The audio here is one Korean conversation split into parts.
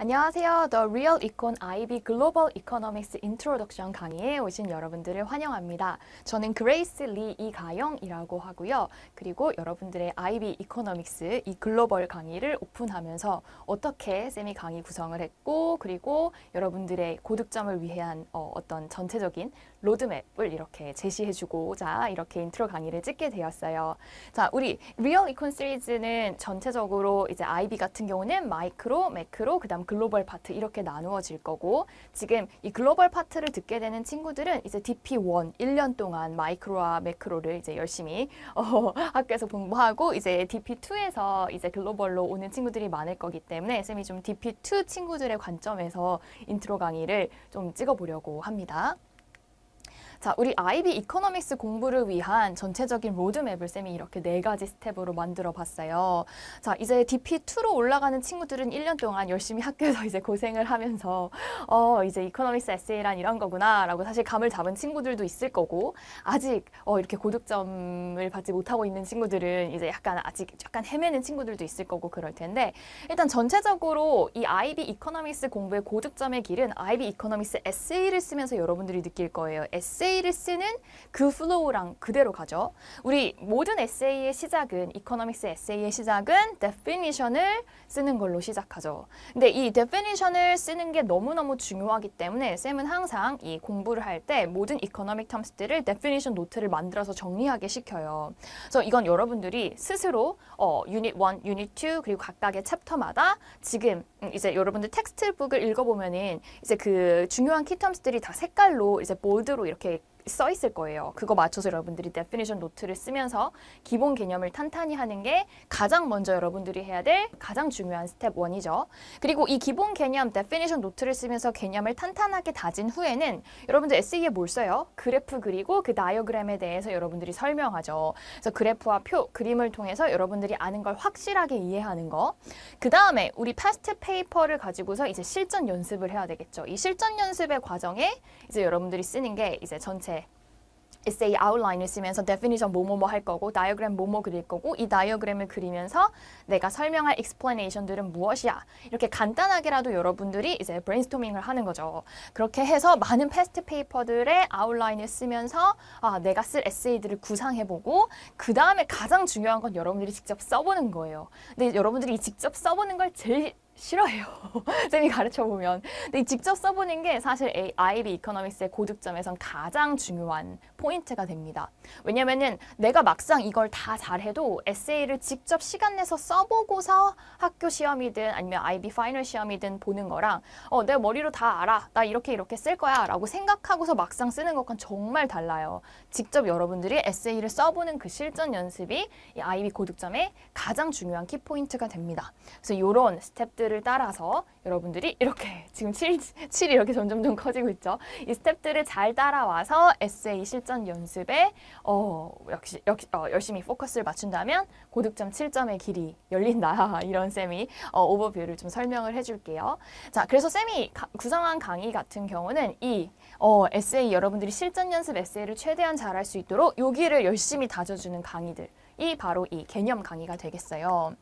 안녕하세요. The Real Econ IB Global Economics Introduction 강의에 오신 여러분들을 환영합니다. 저는 그레이스 리 이가영이라고 하고요. 그리고 여러분들의 IB Economics 이 글로벌 강의를 오픈하면서 어떻게 쌤이 강의 구성을 했고 그리고 여러분들의 고득점을 위한 어떤 전체적인 로드맵을 이렇게 제시해주고자 이렇게 인트로 강의를 찍게 되었어요. 자, 우리 Real Econ 시리즈는 전체적으로 이제 IB 같은 경우는 마이크로, 매크로, 그다음 글로벌 파트 이렇게 나누어질 거고 지금 이 글로벌 파트를 듣게 되는 친구들은 이제 DP1 1년 동안 마이크로와 매크로를 이제 열심히 학교에서 공부하고 이제 DP2에서 이제 글로벌로 오는 친구들이 많을 거기 때문에 쌤이 좀 DP2 친구들의 관점에서 인트로 강의를 좀 찍어보려고 합니다. 자, 우리 IB 이코노믹스 공부를 위한 전체적인 로드맵을 쌤이 이렇게 4가지 스텝으로 만들어 봤어요. 자, 이제 DP2로 올라가는 친구들은 1년 동안 열심히 학교에서 이제 고생을 하면서 이제 이코노믹스 에세이란 이런 거구나 라고 사실 감을 잡은 친구들도 있을 거고 아직 이렇게 고득점을 받지 못하고 있는 친구들은 이제 아직 약간 헤매는 친구들도 있을 거고 그럴 텐데 일단 전체적으로 이 IB 이코노믹스 공부의 고득점의 길은 IB 이코노믹스 에세이를 쓰면서 여러분들이 느낄 거예요. 에세이를 쓰는 그 플로우랑 그대로 가죠. 우리 모든 에세이의 시작은 이코노믹스 에세이의 시작은 definition을 쓰는 걸로 시작하죠. 근데 이 definition을 쓰는 게 너무너무 중요하기 때문에 쌤은 항상 이 공부를 할 때 모든 이코노믹 텀스들을 definition 노트를 만들어서 정리하게 시켜요. 그래서 이건 여러분들이 스스로 유닛 1, 유닛 2 그리고 각각의 챕터마다 지금 이제 여러분들 텍스트북을 읽어보면은 이제 그 중요한 키텀스들이 다 색깔로 이제 볼드로 이렇게 써 있을 거예요. 그거 맞춰서 여러분들이 definition 노트를 쓰면서 기본 개념을 탄탄히 하는 게 가장 먼저 여러분들이 해야 될 가장 중요한 스텝 1이죠. 그리고 이 기본 개념 definition 노트를 쓰면서 개념을 탄탄하게 다진 후에는 여러분들 에세이에 뭘 써요? 그래프 그리고 그 다이어그램에 대해서 여러분들이 설명하죠. 그래서 그래프와 표, 그림을 통해서 여러분들이 아는 걸 확실하게 이해하는 거. 그 다음에 우리 past 페이퍼를 가지고서 이제 실전 연습을 해야 되겠죠. 이 실전 연습의 과정에 이제 여러분들이 쓰는 게 이제 전체 에세이 아웃라인을 쓰면서 definition 뭐뭐뭐 할 거고 다이어그램 뭐뭐 그릴 거고 이 다이어그램을 그리면서 내가 설명할 explanation들은 무엇이야 이렇게 간단하게라도 여러분들이 이제 브레인스토밍을 하는 거죠. 그렇게 해서 많은 패스트 페이퍼들의 아웃라인을 쓰면서 내가 쓸 에세이들을 구상해보고 그 다음에 가장 중요한 건 여러분들이 직접 써보는 거예요. 근데 여러분들이 직접 써보는 걸 제일 싫어해요. 쌤이 가르쳐보면. 근데 이 직접 써보는 게 사실 IB 이코노믹스의 고득점에선 가장 중요한 포인트가 됩니다. 왜냐면은 내가 막상 이걸 다 잘해도 에세이를 직접 시간 내서 써보고서 학교 시험이든 아니면 IB 파이널 시험이든 보는 거랑 내 머리로 다 알아. 나 이렇게 쓸 거야 라고 생각하고서 막상 쓰는 것과는 정말 달라요. 직접 여러분들이 에세이를 써보는 그 실전 연습이 이 IB 고득점의 가장 중요한 키포인트가 됩니다. 그래서 이런 스텝들 을 따라서 여러분들이 이렇게 지금 7이 이렇게 점점점 커지고 있죠. 이 스텝들을 잘 따라와서 에세이 실전 연습에 열심히 포커스를 맞춘다면 고득점 7점의 길이 열린다. 이런 쌤이 오버뷰를 좀 설명을 해줄게요. 자, 그래서 쌤이 구성한 강의 같은 경우는 이 에세이 여러분들이 실전 연습 에세이를 최대한 잘할 수 있도록 여기를 열심히 다져주는 강의들이 바로 이 개념 강의가 되겠어요.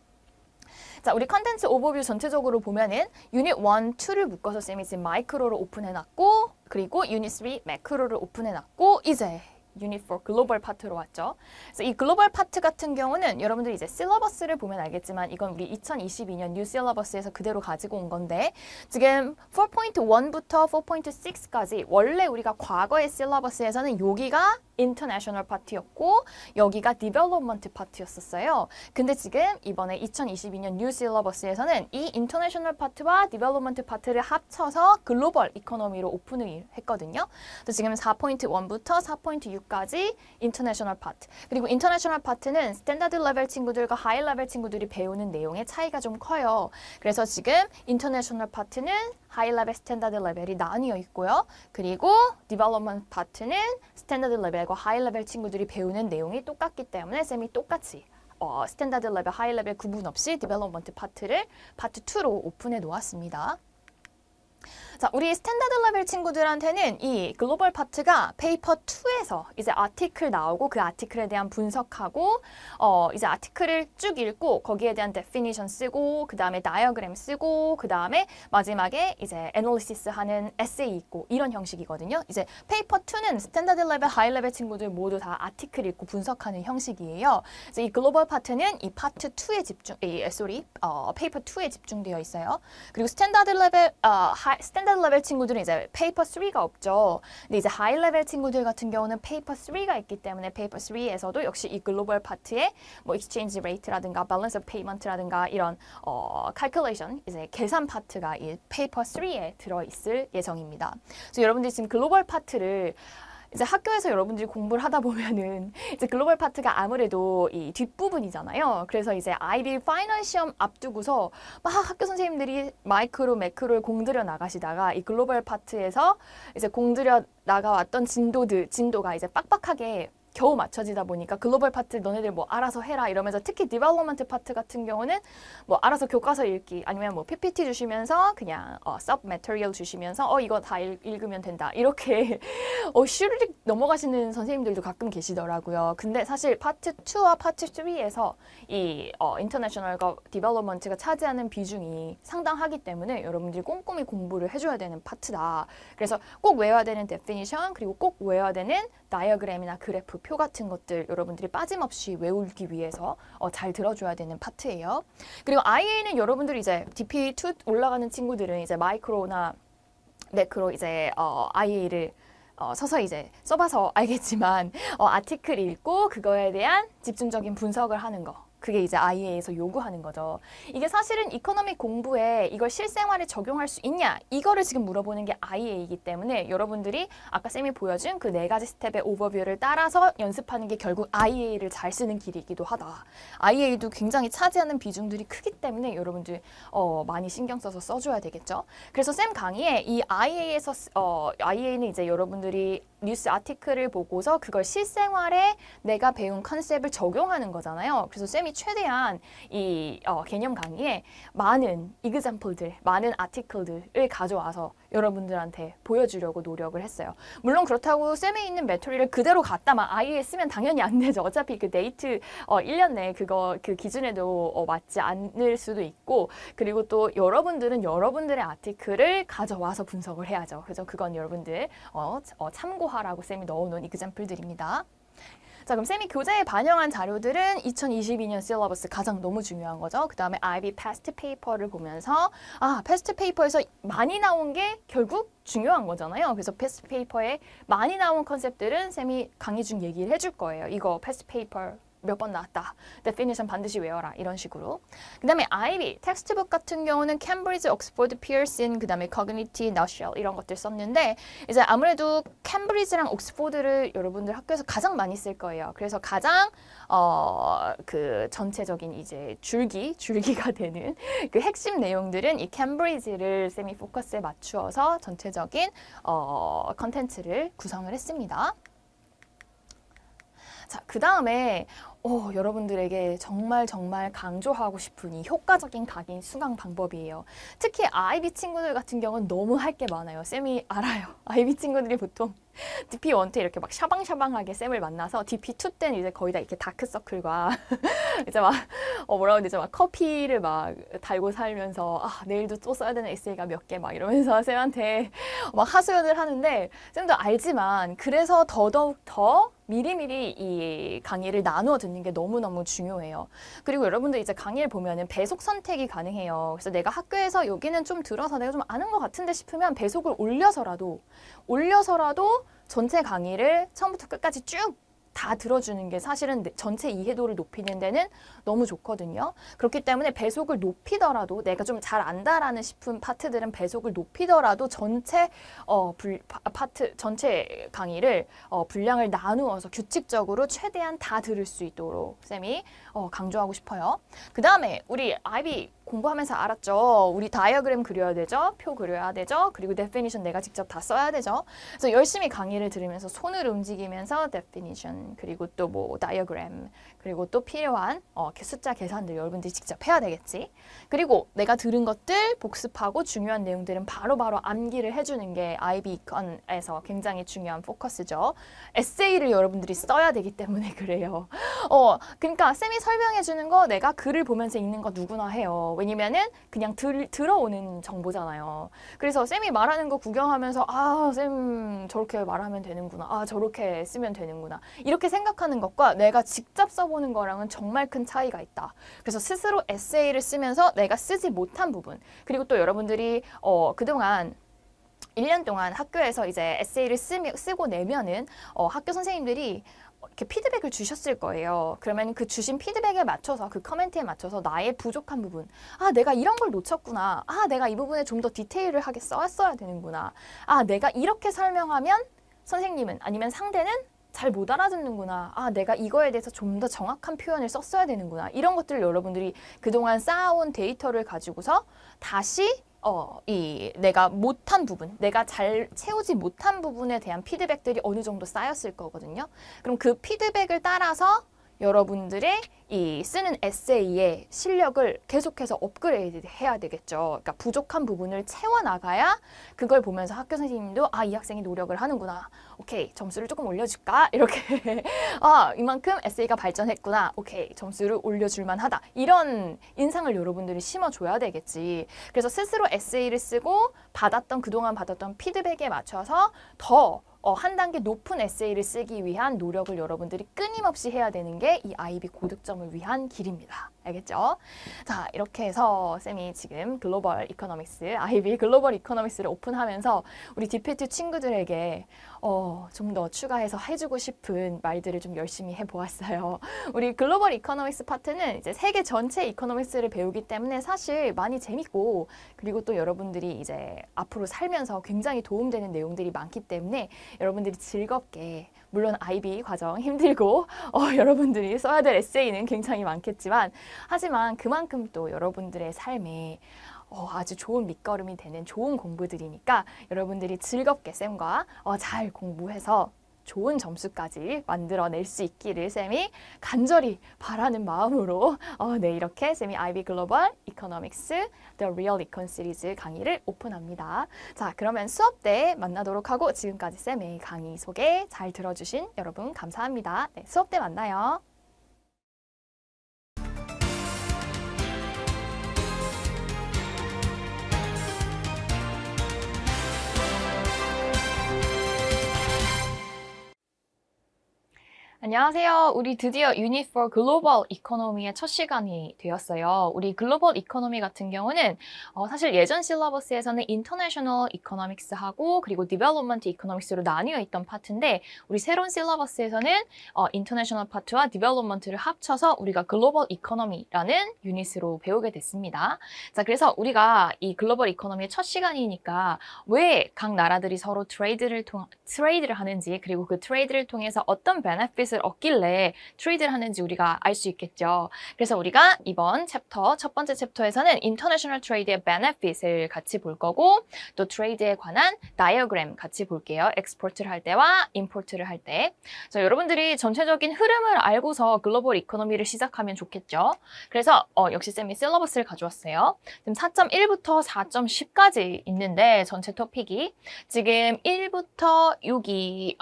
자, 우리 컨텐츠 오버뷰 전체적으로 보면은 유닛 1, 2를 묶어서 쌤이 지금 마이크로를 오픈해놨고 그리고 유닛 3 매크로를 오픈해놨고 이제 유닛 4 글로벌 파트로 왔죠. 그래서 이 글로벌 파트 같은 경우는 여러분들이 이제 실러버스를 보면 알겠지만 이건 우리 2022년 뉴 실러버스에서 그대로 가지고 온 건데 지금 4.1부터 4.6까지 원래 우리가 과거의 실러버스에서는 여기가 인터내셔널 파트였고 여기가 디벨롭먼트 파트였었어요. 근데 지금 이번에 2022년 뉴 실러버스에서는 이 인터내셔널 파트와 디벨롭먼트 파트를 합쳐서 글로벌 이코노미로 오픈을 했거든요. 그래서 지금 4.1부터 4.6까지 인터내셔널 파트. 그리고 인터내셔널 파트는 스탠다드 레벨 친구들과 하이 레벨 친구들이 배우는 내용의 차이가 좀 커요. 그래서 지금 인터내셔널 파트는 하이 레벨, 스탠다드 레벨이 나뉘어 있고요. 그리고 디벨롭먼트 파트는 스탠다드 레벨과 하이 레벨 친구들이 배우는 내용이 똑같기 때문에 쌤이 똑같이 스탠다드 레벨, 하이 레벨 구분 없이 디벨롭먼트 파트를 파트 2로 오픈해 놓았습니다. 자, 우리 스탠다드 레벨 친구들한테는 이 글로벌 파트가 페이퍼 2에서 이제 아티클 나오고 그 아티클에 대한 분석하고 이제 아티클을 쭉 읽고 거기에 대한 데피니션 쓰고 그 다음에 다이어그램 쓰고 그 다음에 마지막에 이제 애널리시스 하는 에세이 있고 이런 형식이거든요. 이제 페이퍼 2는 스탠다드 레벨, 하이 레벨 친구들 모두 다 아티클 읽고 분석하는 형식이에요. 그래서 이 글로벌 파트는 이 파트 2에 페이퍼 2에 집중되어 있어요. 그리고 스탠다드 레벨 친구들은 이제 페이퍼 3가 없죠. 근데 이제 하이 레벨 친구들 같은 경우는 페이퍼 3가 있기 때문에 페이퍼 3에서도 역시 이 글로벌 파트에 뭐 익스체인지 레이트라든가 밸런스 오브 페이먼트라든가 이런 calculation 이제 계산 파트가 이 페이퍼 3에 들어 있을 예정입니다. 그래서 여러분들이 지금 글로벌 파트를 이제 학교에서 여러분들이 공부를 하다 보면은 이제 글로벌 파트가 아무래도 이 뒷부분이잖아요. 그래서 이제 IB 파이널 시험 앞두고서 막 학교 선생님들이 마이크로 매크로를 공들여 나가시다가 이 글로벌 파트에서 이제 공들여 나가왔던 진도가 이제 빡빡하게 겨우 맞춰지다 보니까 글로벌 파트 너네들 뭐 알아서 해라 이러면서 특히 디벨롭먼트 파트 같은 경우는 뭐 알아서 교과서 읽기 아니면 뭐 PPT 주시면서 그냥 서브 매터리얼 주시면서 이거 다 읽으면 된다 이렇게 슈르륵 넘어가시는 선생님들도 가끔 계시더라고요. 근데 사실 파트 2와 파트 3에서 이 인터내셔널 디벨롭먼트가 차지하는 비중이 상당하기 때문에 여러분들이 꼼꼼히 공부를 해줘야 되는 파트다. 그래서 꼭 외워야 되는 데피니션 그리고 꼭 외워야 되는 다이어그램이나 그래프 표 같은 것들 여러분들이 빠짐없이 외우기 위해서 잘 들어줘야 되는 파트예요. 그리고 IA는 여러분들이 이제 DP2 올라가는 친구들은 이제 마이크로나 매크로 이제 IA를 서서히 이제 써봐서 알겠지만 아티클 읽고 그거에 대한 집중적인 분석을 하는 거. 그게 이제 IA에서 요구하는 거죠. 이게 사실은 이코노믹 공부에 이걸 실생활에 적용할 수 있냐? 이거를 지금 물어보는 게 IA이기 때문에 여러분들이 아까 쌤이 보여준 그 4가지 스텝의 오버뷰를 따라서 연습하는 게 결국 IA를 잘 쓰는 길이기도 하다. IA도 굉장히 차지하는 비중들이 크기 때문에 여러분들 많이 신경 써서 써줘야 되겠죠. 그래서 쌤 강의에 이 IA는 이제 여러분들이 뉴스 아티클을 보고서 그걸 실생활에 내가 배운 컨셉을 적용하는 거잖아요. 그래서 쌤이 최대한 이 개념 강의에 많은 이그젬플들, 많은 아티클들을 가져와서 여러분들한테 보여주려고 노력을 했어요. 물론 그렇다고 쌤에 있는 메토리를 그대로 갖다만 아이에 쓰면 당연히 안 되죠. 어차피 그 데이트 1년 내에 그 기준에도 맞지 않을 수도 있고 그리고 또 여러분들은 여러분들의 아티클을 가져와서 분석을 해야죠. 그래서 그건 여러분들 참고하라고 쌤이 넣어놓은 이그젬플들입니다. 자, 그럼 쌤이 교재에 반영한 자료들은 2022년 실러버스 가장 너무 중요한 거죠. 그 다음에 IB 패스트 페이퍼를 보면서 패스트 페이퍼에서 많이 나온 게 결국 중요한 거잖아요. 그래서 패스트 페이퍼에 많이 나온 컨셉들은 쌤이 강의 중 얘기를 해줄 거예요. 이거 패스트 페이퍼 몇 번 나왔다. 데피니션 반드시 외워라. 이런 식으로. 그 다음에 IB, 텍스트북 같은 경우는 캠브리지, 옥스포드, 피어슨, 그 다음에 커그니티, 너셜 이런 것들 썼는데 이제 아무래도 캠브리지랑 옥스포드를 여러분들 학교에서 가장 많이 쓸 거예요. 그래서 가장 그 전체적인 이제 줄기가 되는 그 핵심 내용들은 이 캠브리지를 쌤이 포커스에 맞추어서 전체적인 컨텐츠를 구성을 했습니다. 자, 그 다음에 여러분들에게 정말 강조하고 싶은 이 효과적인 강의 수강 방법이에요. 특히 IB 친구들 같은 경우는 너무 할 게 많아요. 쌤이 알아요. IB 친구들이 보통 DP1 때 이렇게 막 샤방샤방하게 쌤을 만나서 DP2 때는 이제 거의 다 이렇게 다크서클과 이제 막 뭐라고 해야 되죠? 막 커피를 막 달고 살면서 내일도 또 써야 되는 에세이가 몇 개 막 이러면서 쌤한테 막 하소연을 하는데 쌤도 알지만 그래서 더더욱 더 미리미리 이 강의를 나누어 듣는 게 너무너무 중요해요. 그리고 여러분들 이제 강의를 보면은 배속 선택이 가능해요. 그래서 내가 학교에서 여기는 좀 들어서 내가 좀 아는 것 같은데 싶으면 배속을 올려서라도 전체 강의를 처음부터 끝까지 쭉 다 들어주는 게 사실은 전체 이해도를 높이는 데는 너무 좋거든요. 그렇기 때문에 배속을 높이더라도 내가 좀 잘 안다라는 싶은 파트들은 배속을 높이더라도 전체 전체 강의를 분량을 나누어서 규칙적으로 최대한 다 들을 수 있도록 쌤이 강조하고 싶어요. 그 다음에 우리 IB 공부하면서 알았죠. 우리 다이어그램 그려야 되죠. 표 그려야 되죠. 그리고 데피니션 내가 직접 다 써야 되죠. 그래서 열심히 강의를 들으면서 손을 움직이면서 데피니션 그리고 또 뭐 다이어그램 그리고 또 필요한 숫자 계산들 여러분들이 직접 해야 되겠지. 그리고 내가 들은 것들 복습하고 중요한 내용들은 바로바로 암기를 해주는 게 IB 이컨에서 굉장히 중요한 포커스죠. 에세이를 여러분들이 써야 되기 때문에 그래요. 그러니까 쌤이 설명해 주는 거 내가 글을 보면서 읽는 거 누구나 해요. 왜냐면은 그냥 들어오는 정보잖아요. 그래서 쌤이 말하는 거 구경하면서 아, 쌤 저렇게 말하면 되는구나. 아, 저렇게 쓰면 되는구나. 이렇게 생각하는 것과 내가 직접 써보는 거랑은 정말 큰 차이가 있다. 그래서 스스로 에세이를 쓰면서 내가 쓰지 못한 부분, 그리고 또 여러분들이 그동안 1년 동안 학교에서 이제 에세이를 쓰고 내면은 학교 선생님들이 이렇게 피드백을 주셨을 거예요. 그러면 그 주신 피드백에 맞춰서 그 커멘트에 맞춰서 나의 부족한 부분, 아 내가 이런 걸 놓쳤구나, 아 내가 이 부분에 좀 더 디테일을 하게 써야 되는구나, 아 내가 이렇게 설명하면 선생님은 아니면 상대는 잘 못 알아듣는구나, 아 내가 이거에 대해서 좀 더 정확한 표현을 썼어야 되는구나, 이런 것들을 여러분들이 그동안 쌓아온 데이터를 가지고서 다시 내가 못한 부분, 내가 잘 채우지 못한 부분에 대한 피드백들이 어느 정도 쌓였을 거거든요. 그럼 그 피드백을 따라서 여러분들의 이 쓰는 에세이의 실력을 계속해서 업그레이드 해야 되겠죠. 그러니까 부족한 부분을 채워나가야 그걸 보면서 학교 선생님도 아, 이 학생이 노력을 하는구나. 오케이, 점수를 조금 올려줄까? 이렇게 아, 이만큼 에세이가 발전했구나. 오케이, 점수를 올려줄 만하다. 이런 인상을 여러분들이 심어줘야 되겠지. 그래서 스스로 에세이를 쓰고 그동안 받았던 피드백에 맞춰서 더 한 단계 높은 에세이를 쓰기 위한 노력을 여러분들이 끊임없이 해야 되는 게 이 IB 고득점을 위한 길입니다. 알겠죠? 자, 이렇게 해서 쌤이 지금 글로벌 이코노믹스, IB 글로벌 이코노믹스를 오픈하면서 우리 디피트 친구들에게 좀 더 추가해서 해주고 싶은 말들을 좀 열심히 해보았어요. 우리 글로벌 이코노믹스 파트는 이제 세계 전체 이코노믹스를 배우기 때문에 사실 많이 재밌고, 그리고 또 여러분들이 이제 앞으로 살면서 굉장히 도움되는 내용들이 많기 때문에 여러분들이 즐겁게, 물론 IB 과정 힘들고 여러분들이 써야 될 에세이는 굉장히 많겠지만, 하지만 그만큼 또 여러분들의 삶에 아주 좋은 밑거름이 되는 좋은 공부들이니까 여러분들이 즐겁게 쌤과 잘 공부해서 좋은 점수까지 만들어낼 수 있기를 쌤이 간절히 바라는 마음으로 네, 이렇게 쌤이 IB 글로벌 이코노믹스 The Real Econ 시리즈 강의를 오픈합니다. 자, 그러면 수업 때 만나도록 하고, 지금까지 쌤의 강의 소개 잘 들어주신 여러분 감사합니다. 네, 수업 때 만나요. 안녕하세요. 우리 드디어 Unit for Global Economy의 첫 시간이 되었어요. 우리 글로벌 이코노미 같은 경우는 사실 예전 실러버스에서는 International Economics하고 그리고 Development Economics로 나뉘어 있던 파트인데, 우리 새로운 실러버스에서는 International 파트와 Development를 합쳐서 우리가 글로벌 이코노미라는 유닛으로 배우게 됐습니다. 자, 그래서 우리가 이 글로벌 이코노미의 첫 시간이니까 왜 각 나라들이 서로 트레이드를 하는지, 그리고 그 트레이드를 통해서 어떤 베네핏을 얻길래 트레이드를 하는지 우리가 알 수 있겠죠. 그래서 우리가 이번 챕터, 첫 번째 챕터에서는 인터내셔널 트레이드의 베네핏을 같이 볼 거고, 또 트레이드에 관한 다이어그램 같이 볼게요. 엑스포트를 할 때와 임포트를 할 때. 그래서 여러분들이 전체적인 흐름을 알고서 글로벌 이코노미를 시작하면 좋겠죠. 그래서 역시 쌤이 실러버스를 가져왔어요. 지금 4.1부터 4.10까지 있는데, 전체 토픽이 지금 1부터 6이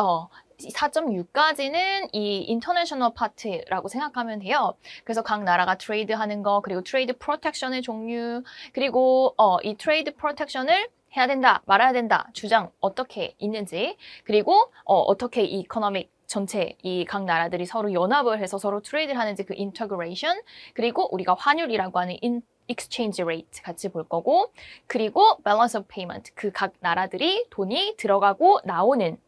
4.6까지는 이 인터내셔널 파트라고 생각하면 돼요. 그래서 각 나라가 트레이드 하는 거, 그리고 트레이드 프로텍션의 종류, 그리고 이 트레이드 프로텍션을 해야 된다, 말아야 된다, 주장 어떻게 있는지, 그리고 어떻게 이 이코노믹 전체 이 각 나라들이 서로 연합을 해서 서로 트레이드를 하는지 그 인터그레이션, 그리고 우리가 환율이라고 하는 exchange rate 같이 볼 거고, 그리고 balance of payment, 그 각 나라들이 돈이 들어가고 나오는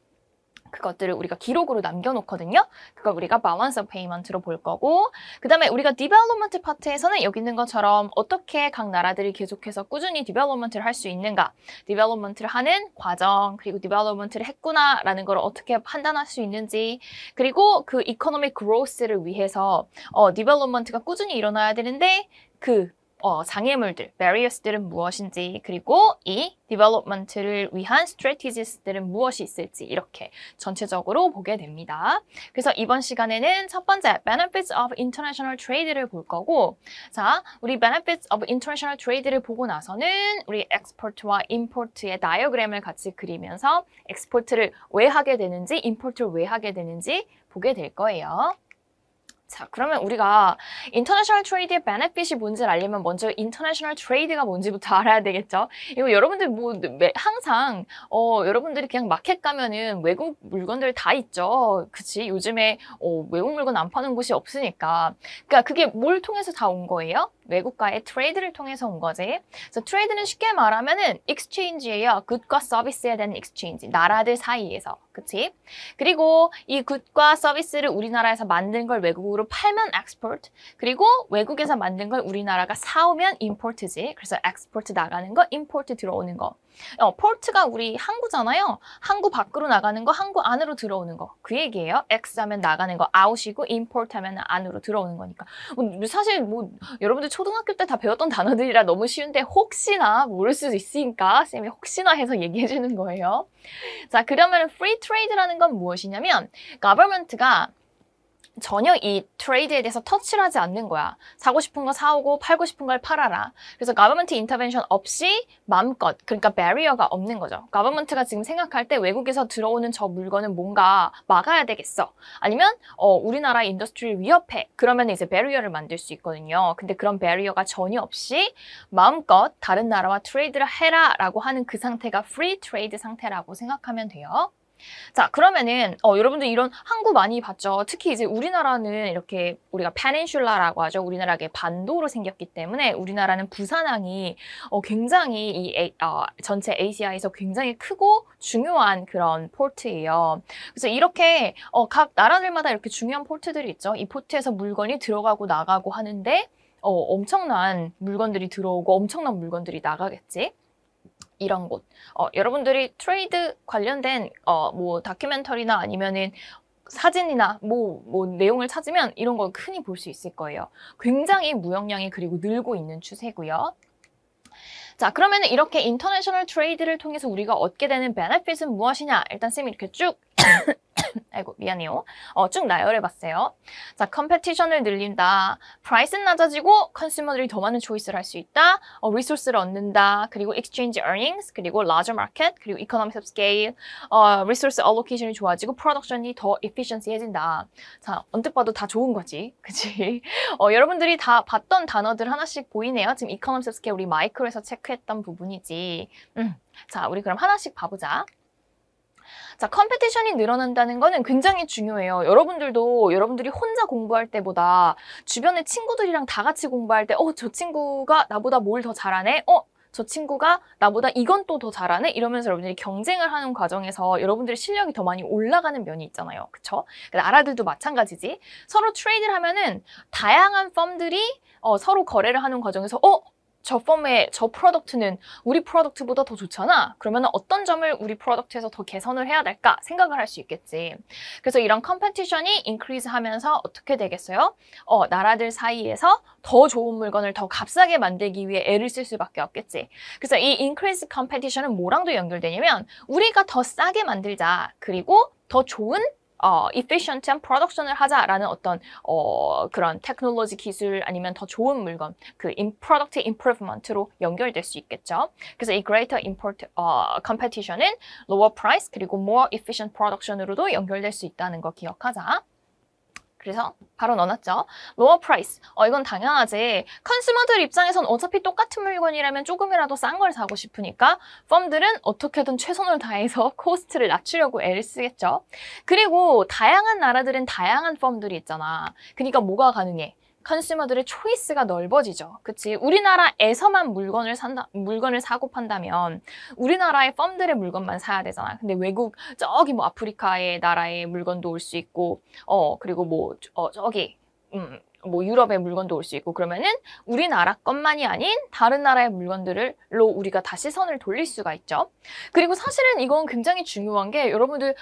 그것들을 우리가 기록으로 남겨놓거든요. 그걸 우리가 balance of payment로 볼 거고, 그 다음에 우리가 development 파트에서는 여기 있는 것처럼 어떻게 각 나라들이 계속해서 꾸준히 development를 할 수 있는가, development를 하는 과정, 그리고 development를 했구나라는 걸 어떻게 판단할 수 있는지, 그리고 그 economic growth를 위해서 development가 꾸준히 일어나야 되는데 그 장애물들, barriers들은 무엇인지, 그리고 이 development를 위한 strategies들은 무엇이 있을지 이렇게 전체적으로 보게 됩니다. 그래서 이번 시간에는 첫 번째 benefits of international trade를 볼 거고, 자, 우리 benefits of international trade를 보고 나서는 우리 export와 import의 다이어그램을 같이 그리면서 export를 왜 하게 되는지, import를 왜 하게 되는지 보게 될 거예요. 자, 그러면 우리가 인터내셔널 트레이드의 베네핏이 뭔지를 알려면 먼저 인터내셔널 트레이드가 뭔지부터 알아야 되겠죠. 이거 여러분들 항상 여러분들이 그냥 마켓 가면은 외국 물건들 다 있죠. 그치? 요즘에 외국 물건 안 파는 곳이 없으니까. 그러니까 그게 뭘 통해서 다 온 거예요? 외국과의 트레이드를 통해서 온 거지. 그래서 트레이드는 쉽게 말하면은 exchange예요. 굿과 서비스에 대한 exchange. 나라들 사이에서. 그치? 그리고 이 굿과 서비스를 우리나라에서 만든 걸 외국으로 팔면 export. 그리고 외국에서 만든 걸 우리나라가 사오면 import지. 그래서 export 나가는 거, import 들어오는 거. port가 우리 항구잖아요. 항구 밖으로 나가는 거, 항구 안으로 들어오는 거. 그 얘기예요. X 하면 나가는 거 out이고 import 하면 안으로 들어오는 거니까. 사실 여러분들 초등학교 때 다 배웠던 단어들이라 너무 쉬운데 혹시나 모를 수도 있으니까 쌤이 혹시나 해서 얘기해 주는 거예요. 자, 그러면 free trade라는 건 무엇이냐면 government가 전혀 이 트레이드에 대해서 터치를 하지 않는 거야. 사고 싶은 거 사오고 팔고 싶은 걸 팔아라. 그래서 가버먼트 인터벤션 없이 마음껏, 그러니까 배리어가 없는 거죠. 가버먼트가 지금 생각할 때 외국에서 들어오는 저 물건은 뭔가 막아야 되겠어. 아니면 우리나라 인더스트리를 위협해. 그러면 이제 배리어를 만들 수 있거든요. 근데 그런 배리어가 전혀 없이 마음껏 다른 나라와 트레이드를 해라라고 하는 그 상태가 프리 트레이드 상태라고 생각하면 돼요. 자, 그러면은 여러분들 이런 항구 많이 봤죠. 특히 이제 우리나라는 이렇게 우리가 페닌슐라라고 하죠. 우리나라가 반도로 생겼기 때문에 우리나라는 부산항이 굉장히 전체 아시아에서 굉장히 크고 중요한 그런 포트예요. 그래서 이렇게 각 나라들마다 이렇게 중요한 포트들이 있죠. 이 포트에서 물건이 들어가고 나가고 하는데 엄청난 물건들이 들어오고 엄청난 물건들이 나가겠지. 이런 곳. 여러분들이 트레이드 관련된 다큐멘터리나 아니면은 사진이나 내용을 찾으면 이런 걸 흔히 볼 수 있을 거예요. 굉장히 무역량이 그리고 늘고 있는 추세고요. 자, 그러면 이렇게 인터내셔널 트레이드를 통해서 우리가 얻게 되는 베네핏은 무엇이냐? 일단 쌤이 이렇게 쭉 아이고 미안해요. 쭉 나열해봤어요. 자, 컴페티션을 늘린다. 프라이스는 낮아지고 컨슈머들이 더 많은 초이스를 할 수 있다. 리소스를 얻는다. 그리고 exchange earnings, 그리고 larger market, 그리고 economies of scale, resource allocation이 좋아지고 프로덕션이 더 efficiency해진다. 자, 언뜻 봐도 다 좋은 거지. 그치? 여러분들이 다 봤던 단어들 하나씩 보이네요. 지금 economies of scale 우리 마이크로에서 체크했던 부분이지. 자, 우리 그럼 하나씩 봐보자. 자, 컴페티션이 늘어난다는 거는 굉장히 중요해요. 여러분들이 혼자 공부할 때보다 주변의 친구들이랑 다 같이 공부할 때, 저 친구가 나보다 뭘 더 잘하네? 저 친구가 나보다 이건 또 더 잘하네? 이러면서 여러분들이 경쟁을 하는 과정에서 여러분들의 실력이 더 많이 올라가는 면이 있잖아요. 그쵸? 나라들도 마찬가지지. 서로 트레이드를 하면은 다양한 펌들이 서로 거래를 하는 과정에서 저 프로덕트는 우리 프로덕트보다 더 좋잖아. 그러면 어떤 점을 우리 프로덕트에서 더 개선을 해야 될까 생각을 할 수 있겠지. 그래서 이런 컴페티션이 인크리즈 하면서 어떻게 되겠어요? 나라들 사이에서 더 좋은 물건을 더 값싸게 만들기 위해 애를 쓸 수밖에 없겠지. 그래서 이 인크리즈 컴페티션은 뭐랑도 연결되냐면 우리가 더 싸게 만들자. 그리고 더 좋은 efficient한 프로덕션을 하자라는 어떤 그런 테크놀로지 기술 아니면 더 좋은 물건, 그 product improvement로 연결될 수 있겠죠. 그래서 이 greater competition은 lower price 그리고 more efficient production으로도 연결될 수 있다는 거 기억하자. 그래서 바로 넣어놨죠. lower price. 이건 당연하지. 컨슈머들 입장에선 어차피 똑같은 물건이라면 조금이라도 싼 걸 사고 싶으니까 펌들은 어떻게든 최선을 다해서 코스트를 낮추려고 애를 쓰겠죠. 그리고 다양한 나라들은 다양한 펌들이 있잖아. 그러니까 뭐가 가능해? 컨슈머들의 초이스가 넓어지죠. 그치? 우리나라에서만 물건을 사고 판다면 우리나라의 펌들의 물건만 사야 되잖아. 근데 외국 저기 아프리카의 나라의 물건도 올 수 있고 그리고 유럽의 물건도 올 수 있고 그러면은 우리나라 것만이 아닌 다른 나라의 물건들로 우리가 다 시선을 돌릴 수가 있죠. 그리고 사실은 이건 굉장히 중요한 게 여러분들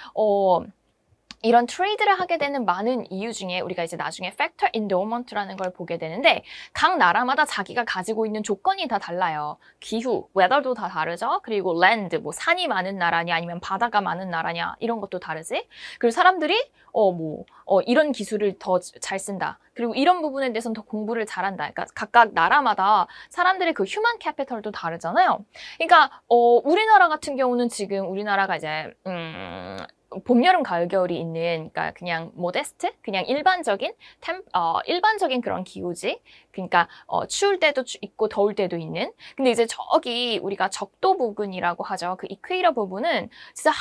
이런 트레이드를 하게 되는 많은 이유 중에 우리가 이제 나중에 factor endowment라는 걸 보게 되는데 각 나라마다 자기가 가지고 있는 조건이 다 달라요. 기후, weather도 다 다르죠. 그리고 land, 뭐 산이 많은 나라냐 아니면 바다가 많은 나라냐 이런 것도 다르지. 그리고 사람들이 이런 기술을 더 잘 쓴다. 그리고 이런 부분에 대해서는 더 공부를 잘한다. 그러니까 각각 나라마다 사람들의 그 휴먼 캐피털도 다르잖아요. 그러니까 우리나라 같은 경우는 지금 우리나라가 이제 봄, 여름, 가을, 겨울이 있는, 그러니까 그냥 모데스트, 그냥 일반적인 그런 기후지. 그러니까 추울 때도 있고 더울 때도 있는. 근데 이제 저기 우리가 적도 부근이라고 하죠. 그 이퀘이터 부분은 진짜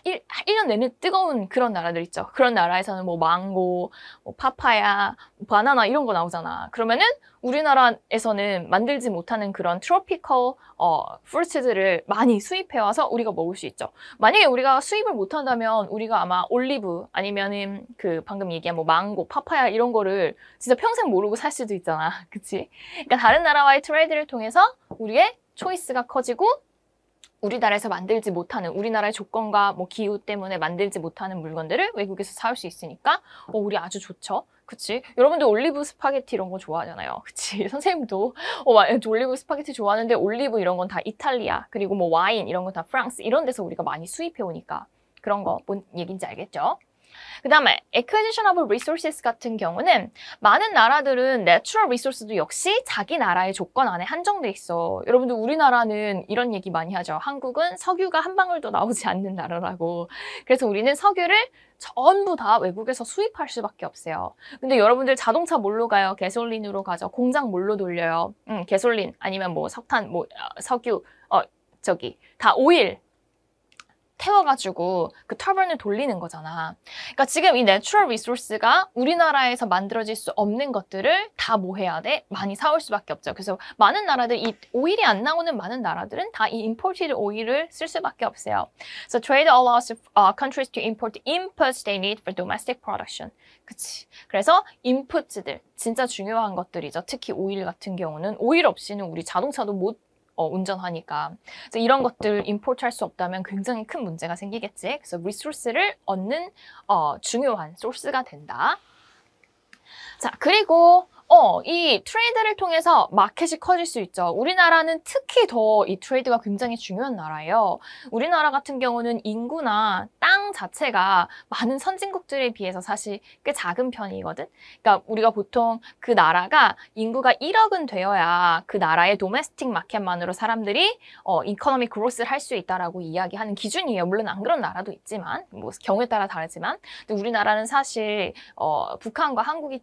1년 내내 뜨거운 그런 나라들 있죠. 그런 나라에서는 뭐 망고, 뭐 파파야, 바나나 이런 거 나오잖아. 그러면은 우리나라에서는 만들지 못하는 그런 트로피컬 프루츠들을 많이 수입해 와서 우리가 먹을 수 있죠. 만약에 우리가 수입을 못한다면 우리가 아마 올리브 아니면은 그 방금 얘기한 뭐 망고, 파파야 이런 거를 진짜 평생 모르고 살 수도 있잖아. 그치? 그러니까 다른 나라와의 트레이드를 통해서 우리의 초이스가 커지고 우리나라에서 만들지 못하는 우리나라의 조건과 뭐 기후 때문에 만들지 못하는 물건들을 외국에서 사올 수 있으니까 우리 아주 좋죠. 그치? 여러분들 올리브 스파게티 이런 거 좋아하잖아요. 그치? 선생님도 올리브 스파게티 좋아하는데 올리브 이런 건 다 이탈리아 그리고 뭐 와인 이런 건 다 프랑스 이런 데서 우리가 많이 수입해 오니까 그런 거 뭔 얘기인지 알겠죠? 그 다음에 acquisition of resources 같은 경우는 많은 나라들은 natural resource도 역시 자기 나라의 조건 안에 한정돼 있어. 여러분들 우리나라는 이런 얘기 많이 하죠. 한국은 석유가 한 방울도 나오지 않는 나라라고. 그래서 우리는 석유를 전부 다 외국에서 수입할 수밖에 없어요. 근데 여러분들 자동차 뭘로 가요? 가솔린으로 가죠. 공장 뭘로 돌려요? 가솔린 아니면 뭐 석탄, 뭐 석유, 다 오일. 태워가지고 그 터빈을 돌리는 거잖아. 그러니까 지금 이 내추럴 리소스가 우리나라에서 만들어질 수 없는 것들을 다 뭐 해야 돼? 많이 사올 수밖에 없죠. 그래서 많은 나라들, 이 오일이 안 나오는 많은 나라들은 다 이 imported 오일을 쓸 수밖에 없어요. So trade allows countries to import inputs they need for domestic production. 그치. 그래서 인풋들, 진짜 중요한 것들이죠. 특히 오일 같은 경우는 오일 없이는 우리 자동차도 못 운전하니까. 그래서 이런 것들 임포트 할 수 없다면 굉장히 큰 문제가 생기겠지. 그래서 리소스를 얻는 중요한 소스가 된다. 자, 그리고 이 트레이드를 통해서 마켓이 커질 수 있죠. 우리나라는 특히 더 이 트레이드가 굉장히 중요한 나라예요. 우리나라 같은 경우는 인구나 땅 자체가 많은 선진국들에 비해서 사실 꽤 작은 편이거든. 그러니까 우리가 보통 그 나라가 인구가 1억은 되어야 그 나라의 도메스틱 마켓만으로 사람들이 이코노믹 그로스를 할 수 있다라고 이야기하는 기준이에요. 물론 안 그런 나라도 있지만 뭐 경우에 따라 다르지만 근데 우리나라는 사실 북한과 한국이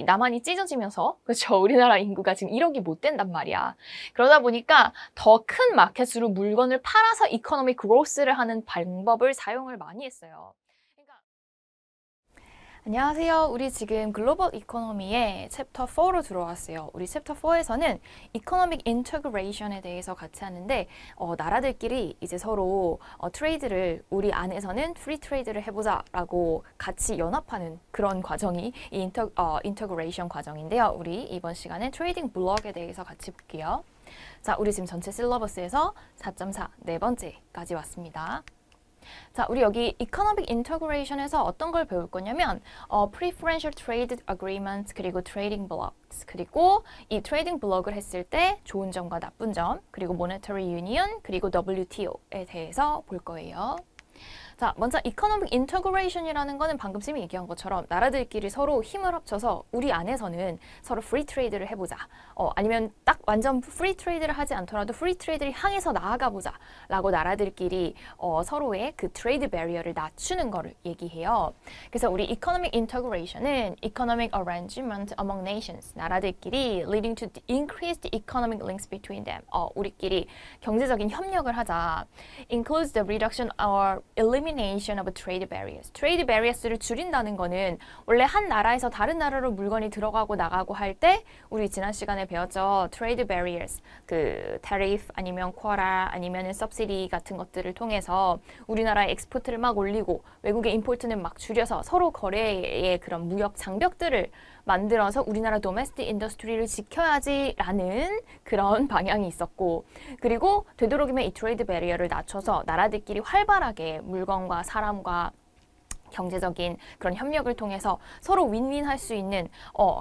남한이 찢어지면서 그렇죠. 우리나라 인구가 지금 1억이 못 된단 말이야. 그러다 보니까 더 큰 마켓으로 물건을 팔아서 이코노믹 그로스를 하는 방법을 사용을 많이 했어요. 그러니까 안녕하세요. 우리 지금 글로벌 이코노미의 챕터 4로 들어왔어요. 우리 챕터 4에서는 이코노믹 인테그레이션에 대해서 같이 하는데 나라들끼리 이제 서로 트레이드를 우리 안에서는 프리 트레이드를 해보자 라고 같이 연합하는 그런 과정이 이 인테그레이션 과정인데요. 우리 이번 시간에 트레이딩 블록에 대해서 같이 볼게요. 자, 우리 지금 전체 실러버스에서 4.4 네 번째까지 왔습니다. 자, 우리 여기 Economic Integration에서 어떤 걸 배울 거냐면 Preferential Trade Agreement 그리고 Trading Blocks 그리고 이 Trading Block을 했을 때 좋은 점과 나쁜 점 그리고 Monetary Union 그리고 WTO에 대해서 볼 거예요. 자, 먼저 Economic Integration이라는 거는 방금 쌤이 얘기한 것처럼 나라들끼리 서로 힘을 합쳐서 우리 안에서는 서로 프리 트레이드를 해보자. 아니면 딱 완전 프리 트레이드를 하지 않더라도 프리 트레이드를 향해서 나아가 보자 라고 나라들끼리 서로의 그 트레이드 베리어를 낮추는 거를 얘기해요. 그래서 우리 Economic Integration은 Economic Arrangement Among Nations 나라들끼리 leading to increased economic links between them 우리끼리 경제적인 협력을 하자. Includes the reduction or elimination of trade barriers. trade barriers를 줄인다는 거는 원래 한 나라에서 다른 나라로 물건이 들어가고 나가고 할 때 우리 지난 시간에 배웠죠. trade barriers, 그 tariff 아니면 quota 아니면 subsidy 같은 것들을 통해서 우리나라의 엑스포트를 막 올리고 외국의 임포트는 막 줄여서 서로 거래의 그런 무역 장벽들을 만들어서 우리나라 도메스틱 인더스트리를 지켜야지라는 그런 방향이 있었고 그리고 되도록이면 이 트레이드 베리어를 낮춰서 나라들끼리 활발하게 물건과 사람과 경제적인 그런 협력을 통해서 서로 윈윈할 수 있는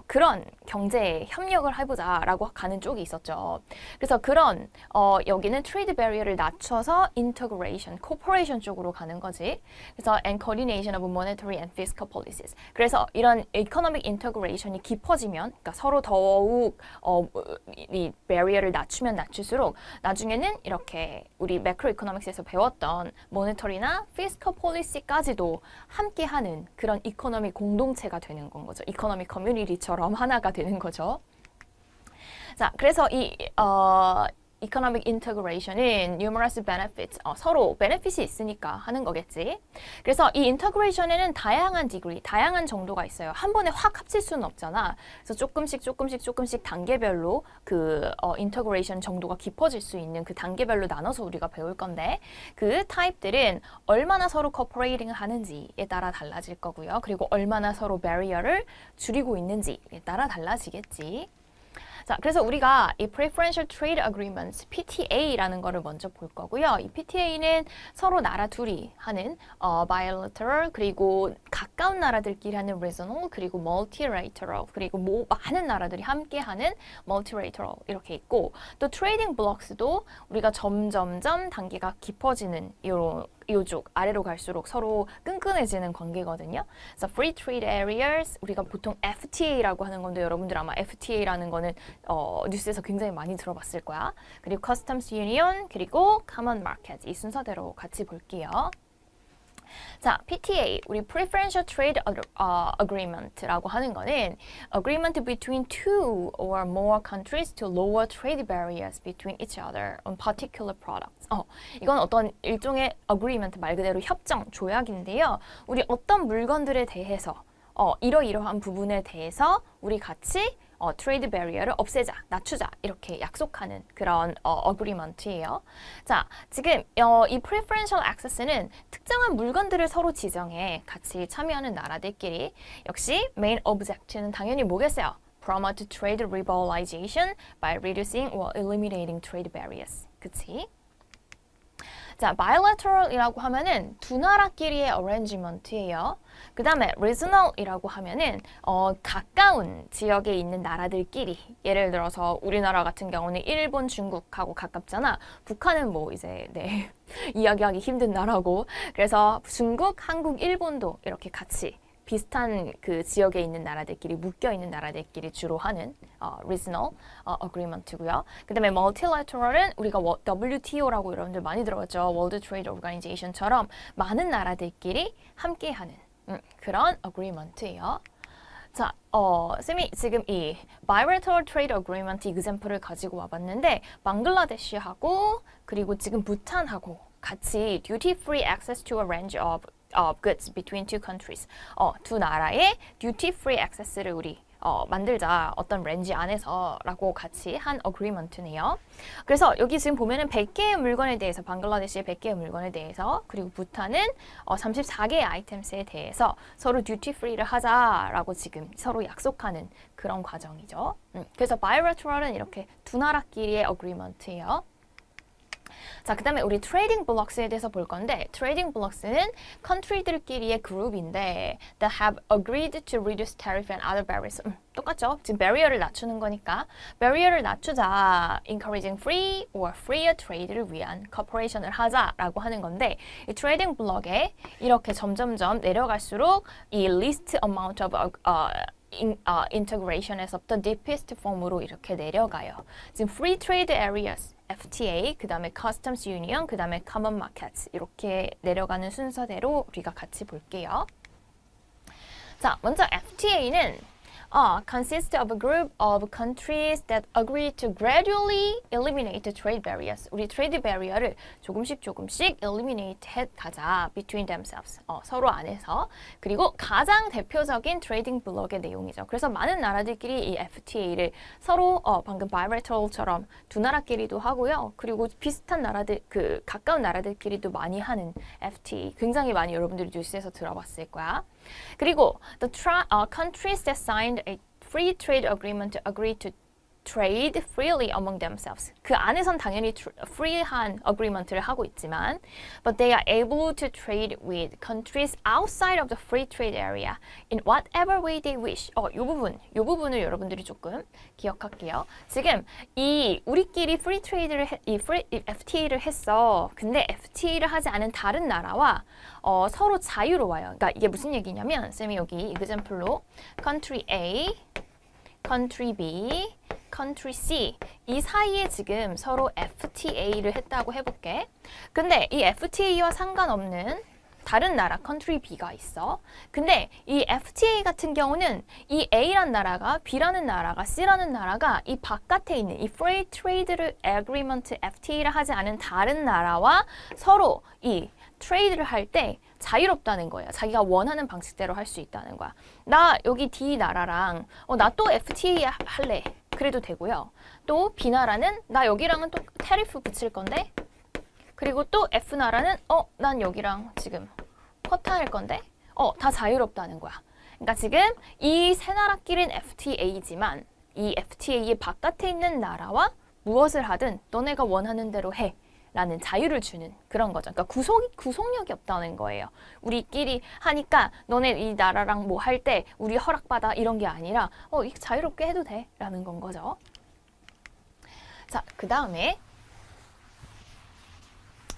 그런 경제 협력을 해보자라고 가는 쪽이 있었죠. 그래서 그런 여기는 트레이드 배리어를 낮춰서 인터그레이션, 코퍼레이션 쪽으로 가는 거지. 그래서 and coordination of monetary and fiscal policies. 그래서 이런 economic integration이 깊어지면, 그러니까 서로 더욱 이 배리어를 낮추면 낮출수록 나중에는 이렇게 우리 매크로 이코노믹스에서 배웠던 모니터리나 피스컬 폴리시까지도 함께하는 그런 이코노미 공동체가 되는 건 거죠. 이코노미 커뮤니티처럼 하나가 되는 거죠. 자, 그래서 이 economic integration은 numerous benefits, 서로 benefit이 있으니까 하는 거겠지. 그래서 이 integration에는 다양한 degree, 다양한 정도가 있어요. 한 번에 확 합칠 수는 없잖아. 그래서 조금씩 단계별로 그 integration 정도가 깊어질 수 있는 그 단계별로 나눠서 우리가 배울 건데 그 타입들은 얼마나 서로 cooperating을 하는지에 따라 달라질 거고요. 그리고 얼마나 서로 barrier를 줄이고 있는지에 따라 달라지겠지. 자, 그래서 우리가 이 Preferential Trade Agreements, PTA라는 거를 먼저 볼 거고요. 이 PTA는 서로 나라 둘이 하는 bilateral, 그리고 가까운 나라들끼리 하는 regional, 그리고 multilateral, 그리고 많은 나라들이 함께 하는 multilateral 이렇게 있고, 또 Trading Blocs도 우리가 점점점 단계가 깊어지는 요쪽 아래로 갈수록 서로 끈끈해지는 관계거든요. 그래서 Free Trade Areas, 우리가 보통 FTA라고 하는 건데 여러분들 아마 FTA라는 거는 뉴스에서 굉장히 많이 들어봤을 거야. 그리고 Customs Union, 그리고 Common Market, 이 순서대로 같이 볼게요. 자, PTA, 우리 Preferential Trade Agreement라고 하는 거는 Agreement between two or more countries to lower trade barriers between each other on particular products. 이건 어떤 일종의 agreement, 말 그대로 협정, 조약인데요. 우리 어떤 물건들에 대해서 이러이러한 부분에 대해서 우리 같이 트레이드 배리어를 없애자, 낮추자 이렇게 약속하는 그런 어그리먼트예요. 자, 지금 이 preferential access는 특정한 물건들을 서로 지정해 같이 참여하는 나라들끼리 역시 main object는 당연히 뭐겠어요? Promote trade liberalization by reducing or eliminating trade barriers. 그치? 자, bilateral이라고 하면은 두 나라끼리의 arrangement예요. 그 다음에 regional이라고 하면은 가까운 지역에 있는 나라들끼리, 예를 들어서 우리나라 같은 경우는 일본, 중국하고 가깝잖아. 북한은 뭐 이제 이야기하기 힘든 나라고. 그래서 중국, 한국, 일본도 이렇게 같이 비슷한 그 지역에 있는 나라들끼리, 묶여 있는 나라들끼리 주로 하는 regional agreement고요. 그 다음에 multilateral은 우리가 WTO라고 여러분들 많이 들어봤죠. World Trade Organization처럼 많은 나라들끼리 함께하는 그런 agreement예요. 자, 쌤이 지금 이 bilateral trade agreement example을 가지고 와봤는데 방글라데시하고 그리고 지금 부탄하고 같이 duty-free access to a range of goods between two countries. 두 나라의 duty-free access를 우리 만들자, 어떤 렌지 안에서라고 같이 한 agreement네요. 그래서 여기 지금 보면은 100개의 물건에 대해서, 방글라데시의 100개의 물건에 대해서, 그리고 부탄은 34개의 아이템스에 대해서 서로 duty-free를 하자라고 지금 서로 약속하는 그런 과정이죠. 그래서 bilateral은 이렇게 두 나라끼리의 agreement예요. 자, 그 다음에 우리 트레이딩 블록스에 대해서 볼 건데 트레이딩 블록스는 컨트리들끼리의 그룹인데 that have agreed to reduce tariff and other barriers. 똑같죠? 지금 barrier를 낮추는 거니까 barrier를 낮추자, encouraging free or freer trade를 위한 cooperation을 하자라고 하는 건데 이 트레이딩 블록에 이렇게 점점점 내려갈수록 이 least amount of integration에서부터 deepest form으로 이렇게 내려가요. 지금 free trade areas FTA, 그 다음에 Customs Union, 그 다음에 Common Markets 이렇게 내려가는 순서대로 우리가 같이 볼게요. 자, 먼저 FTA는 consists of a group of countries that agree to gradually eliminate the trade barriers. 우리 trade barrier를 조금씩 eliminate 해 가자 between themselves. 서로 안에서. 그리고 가장 대표적인 트레이딩 블록의 내용이죠. 그래서 많은 나라들끼리 이 FTA를 서로 방금 bilateral처럼 두 나라끼리도 하고요. 그리고 비슷한 나라들, 그 가까운 나라들끼리도 많이 하는 FTA. 굉장히 많이 여러분들이 뉴스에서 들어봤을 거야. 그리고 the countries that signed a free trade agreement agree to trade freely among themselves. 그 안에선 당연히 free한 agreement를 하고 있지만 but they are able to trade with countries outside of the free trade area in whatever way they wish. 요 부분을 여러분들이 조금 기억할게요. 지금 이 우리끼리 free trade를 FTA를 했어. 근데 FTA를 하지 않은 다른 나라와 서로 자유로워요. 그러니까 이게 무슨 얘기냐면 쌤이 여기 example로 country A, country B, country C 이 사이에 지금 서로 FTA를 했다고 해볼게. 근데 이 FTA와 상관없는 다른 나라 country B가 있어. 근데 이 FTA 같은 경우는 이 A라는 나라가 B라는 나라가 C라는 나라가 이 바깥에 있는 이 Free Trade Agreement FTA를 하지 않은 다른 나라와 서로 이 트레이드를 할 때 자유롭다는 거예요. 자기가 원하는 방식대로 할 수 있다는 거야. 나 여기 D 나라랑 나 또 FTA 할래. 그래도 되고요. 또 B 나라는 나 여기랑은 또 테리프 붙일 건데 그리고 또 F 나라는 난 여기랑 지금 쿼터 할 건데 다 자유롭다는 거야. 그러니까 지금 이 세 나라끼리는 FTA이지만 이 FTA의 바깥에 있는 나라와 무엇을 하든 너네가 원하는 대로 해. 라는 자유를 주는 그런 거죠. 그러니까 구속력이 없다는 거예요. 우리끼리 하니까 너네 이 나라랑 뭐 할 때 우리 허락받아 이런 게 아니라 이거 자유롭게 해도 돼 라는 건 거죠. 자, 그 다음에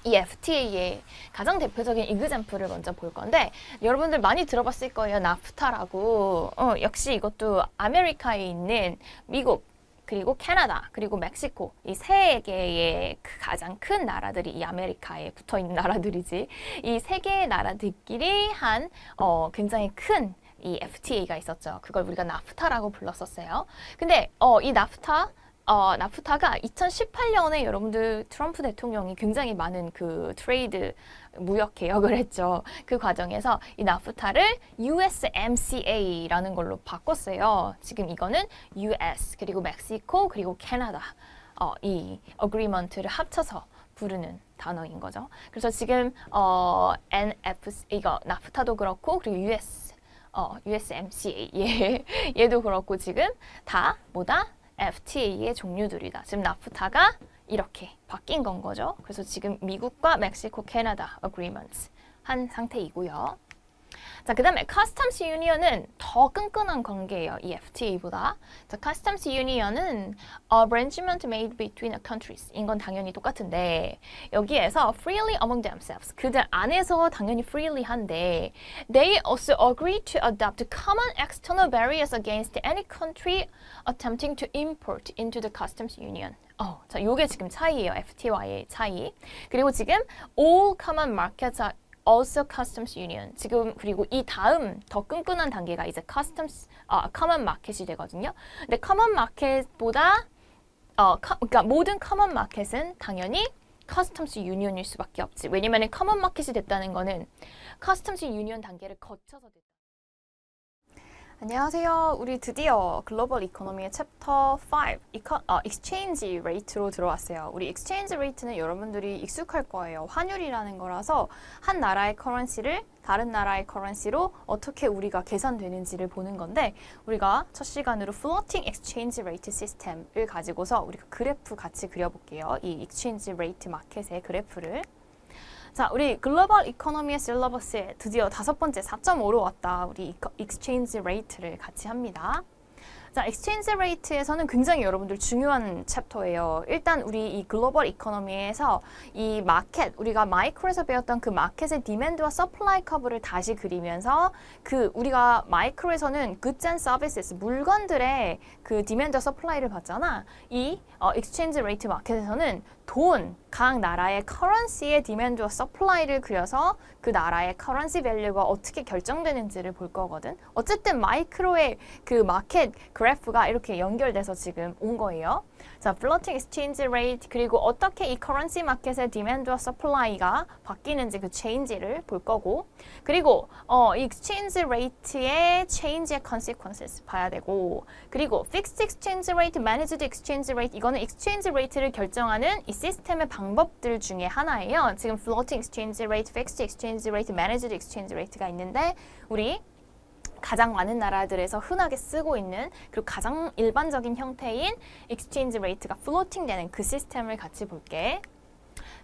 이 FTA의 가장 대표적인 example을 먼저 볼 건데 여러분들 많이 들어봤을 거예요. 나프타라고. 역시 이것도 아메리카에 있는 미국 그리고 캐나다, 그리고 멕시코 이 세 개의 가장 큰 나라들이 이 아메리카에 붙어있는 나라들이지 이 세 개의 나라들끼리 한 굉장히 큰 이 FTA가 있었죠. 그걸 우리가 나프타라고 불렀었어요. 근데 이 나프타가 2018년에 여러분들 트럼프 대통령이 굉장히 많은 그 트레이드 무역 개혁을 했죠. 그 과정에서 이 나프타를 USMCA라는 걸로 바꿨어요. 지금 이거는 US 그리고 멕시코 그리고 캐나다 이 어그리먼트를 합쳐서 부르는 단어인 거죠. 그래서 지금 NFC 이거 나프타도 그렇고 그리고 USMCA 얘도 그렇고 지금 다 뭐다? FTA의 종류들이다. 지금 나프타가 이렇게 바뀐 건 거죠. 그래서 지금 미국과 멕시코, 캐나다 agreements 한 상태이고요. 자, 그 다음에 Customs Union은 더 끈끈한 관계예요. 이 FTA보다. 자, Customs Union은 arrangement made between countries 인 건 당연히 똑같은데 여기에서 freely among themselves 그들 안에서 당연히 freely 한데 they also agree to adopt common external barriers against any country attempting to import into the Customs Union. 자, 요게 지금 차이예요. FTA와의 차이. 그리고 지금 all common markets are also Customs Union. 지금 그리고 이 다음 더 끈끈한 단계가 이제 Common Market이 되거든요. 근데 Common Market보다 그러니까 모든 Common Market은 당연히 Customs Union일 수밖에 없지. 왜냐면 Common Market이 됐다는 거는 Customs Union 단계를 거쳐서 됐다. 안녕하세요. 우리 드디어 글로벌 이코노미의 챕터 5 Exchange Rate로 들어왔어요. 우리 Exchange Rate는 여러분들이 익숙할 거예요. 환율이라는 거라서 한 나라의 커런시를 다른 나라의 커런시로 어떻게 우리가 계산되는지를 보는 건데 우리가 첫 시간으로 Floating Exchange Rate System을 가지고서 우리가 그래프 같이 그려볼게요. 이 Exchange Rate 마켓의 그래프를. 자, 우리 글로벌 이코노미의 실러버스에 드디어 5번째 4.5로 왔다. 우리 익스체인지 레이트를 같이 합니다. 자, 익스체인지 레이트에서는 굉장히 여러분들 중요한 챕터예요. 일단 우리 이 글로벌 이코노미에서 이 마켓, 우리가 마이크로에서 배웠던 그 마켓의 디맨드와 서플라이 커브를 다시 그리면서 그 우리가 마이크로에서는 goods and services, 물건들의 그 디맨드와 서플라이를 봤잖아. 이 익스체인지 레이트 마켓에서는 돈, 각 나라의 커런시의 디맨드와 서플라이를 그려서 그 나라의 커런시 밸류가 어떻게 결정되는지를 볼 거거든. 어쨌든 마이크로의 그 마켓 그래프가 이렇게 연결돼서 지금 온 거예요. 자, floating exchange rate 그리고 어떻게 이 커런시 마켓의 디맨드와 서플라이가 바뀌는지 그 체인지를 볼 거고 그리고 이 exchange rate의 change의 consequences 봐야 되고 그리고 fixed exchange rate, managed exchange rate 이거는 exchange rate를 결정하는 이 시스템의 방법들 중에 하나예요. 지금 floating exchange rate, fixed exchange rate, managed exchange rate가 있는데 우리 가장 많은 나라들에서 흔하게 쓰고 있는 그리고 가장 일반적인 형태인 exchange rate가 floating 되는 그 시스템을 같이 볼게.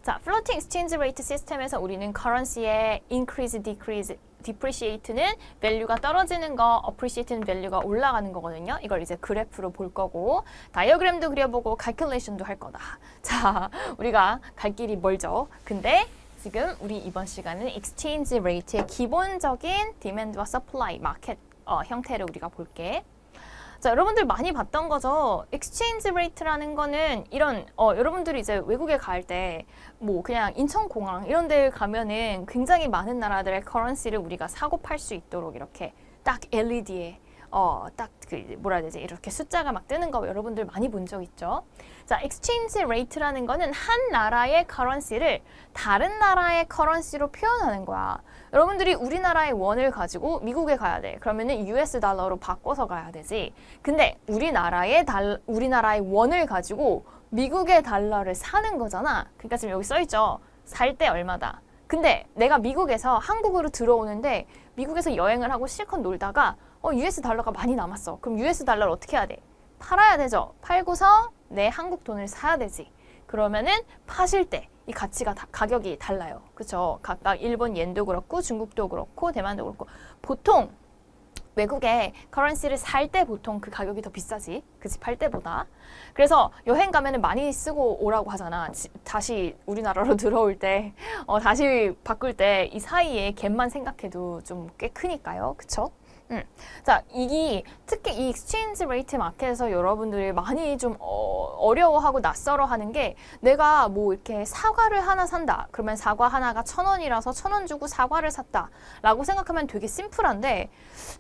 자, floating exchange rate 시스템에서 우리는 currency의 increase, decrease, depreciate는 value가 떨어지는 거, appreciate는 value가 올라가는 거거든요. 이걸 이제 그래프로 볼 거고 다이어그램도 그려보고 calculation도 할 거다. 자, 우리가 갈 길이 멀죠. 근데 지금 우리 이번 시간은 exchange rate의 기본적인 demand와 supply, 마켓 형태를 우리가 볼게. 자, 여러분들 많이 봤던 거죠. exchange rate라는 거는 이런 여러분들이 이제 외국에 갈 때 뭐 그냥 인천공항 이런 데 가면은 굉장히 많은 나라들의 커런시를 우리가 사고 팔 수 있도록 이렇게 딱 LED에 딱 그 뭐라 해야 되지? 이렇게 숫자가 막 뜨는 거 여러분들 많이 본 적 있죠? 자, exchange rate라는 거는 한 나라의 커런시를 다른 나라의 커런시로 표현하는 거야. 여러분들이 우리나라의 원을 가지고 미국에 가야 돼. 그러면은 US 달러로 바꿔서 가야 되지. 근데 우리나라의 원을 가지고 미국의 달러를 사는 거잖아. 그러니까 지금 여기 써 있죠. 살 때 얼마다. 근데 내가 미국에서 한국으로 들어오는데 미국에서 여행을 하고 실컷 놀다가 US 달러가 많이 남았어. 그럼 US 달러를 어떻게 해야 돼? 팔아야 되죠. 팔고서 내 한국 돈을 사야 되지. 그러면은 파실 때 이 가격이 달라요. 그렇죠? 각각 일본 옌도 그렇고 중국도 그렇고 대만도 그렇고 보통 외국에 커런시를 살 때 보통 그 가격이 더 비싸지. 그치? 팔 때보다. 그래서 여행 가면은 많이 쓰고 오라고 하잖아. 다시 우리나라로 들어올 때 다시 바꿀 때 이 사이에 갭만 생각해도 좀 꽤 크니까요. 그쵸? 자, 특히 이 exchange rate 마켓에서 여러분들이 많이 좀 어려워하고 낯설어 하는 게 내가 뭐 이렇게 사과를 하나 산다. 그러면 사과 하나가 1,000원이라서 1,000원 주고 사과를 샀다. 라고 생각하면 되게 심플한데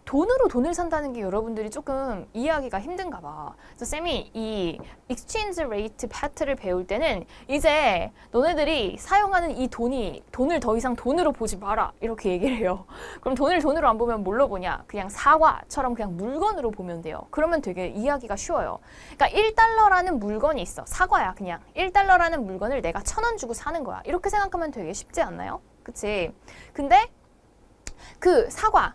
돈으로 돈을 산다는 게 여러분들이 조금 이해하기가 힘든가 봐. 그래서 쌤이 이 exchange rate 파트를 배울 때는 이제 너네들이 사용하는 이 돈을 더 이상 돈으로 보지 마라. 이렇게 얘기를 해요. 그럼 돈을 돈으로 안 보면 뭘로 보냐? 그냥 사과처럼 그냥 물건으로 보면 돼요. 그러면 되게 이해하기가 쉬워요. 그러니까 1달러라는 물건이 있어. 사과야 그냥. 1달러라는 물건을 내가 1,000원 주고 사는 거야. 이렇게 생각하면 되게 쉽지 않나요? 그치? 근데 그 사과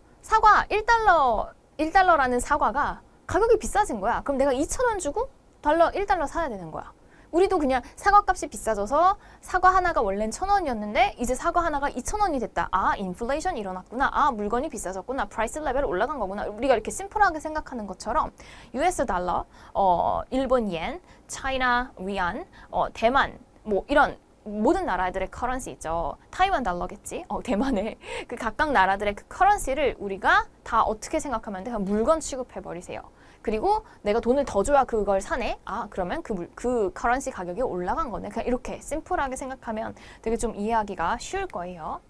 1달러라는 사과가 가격이 비싸진 거야. 그럼 내가 2,000원 주고 1달러 사야 되는 거야. 우리도 그냥 사과값이 비싸져서 사과 하나가 원래는 1,000원이었는데 이제 사과 하나가 2,000원이 됐다. 아, 인플레이션 일어났구나. 아, 물건이 비싸졌구나. 프라이스 레벨 올라간 거구나. 우리가 이렇게 심플하게 생각하는 것처럼 US 달러, 일본 옌, 차이나 위안, 대만 뭐 이런 모든 나라들의 커런시 있죠. 타이완 달러겠지. 대만의 그 각각 나라들의 그 커런시를 우리가 다 어떻게 생각하면 돼? 그냥 물건 취급해버리세요. 그리고 내가 돈을 더 줘야 그걸 사네? 아, 그러면 그 커런시 가격이 올라간 거네. 그냥 이렇게 심플하게 생각하면 되게 좀 이해하기가 쉬울 거예요.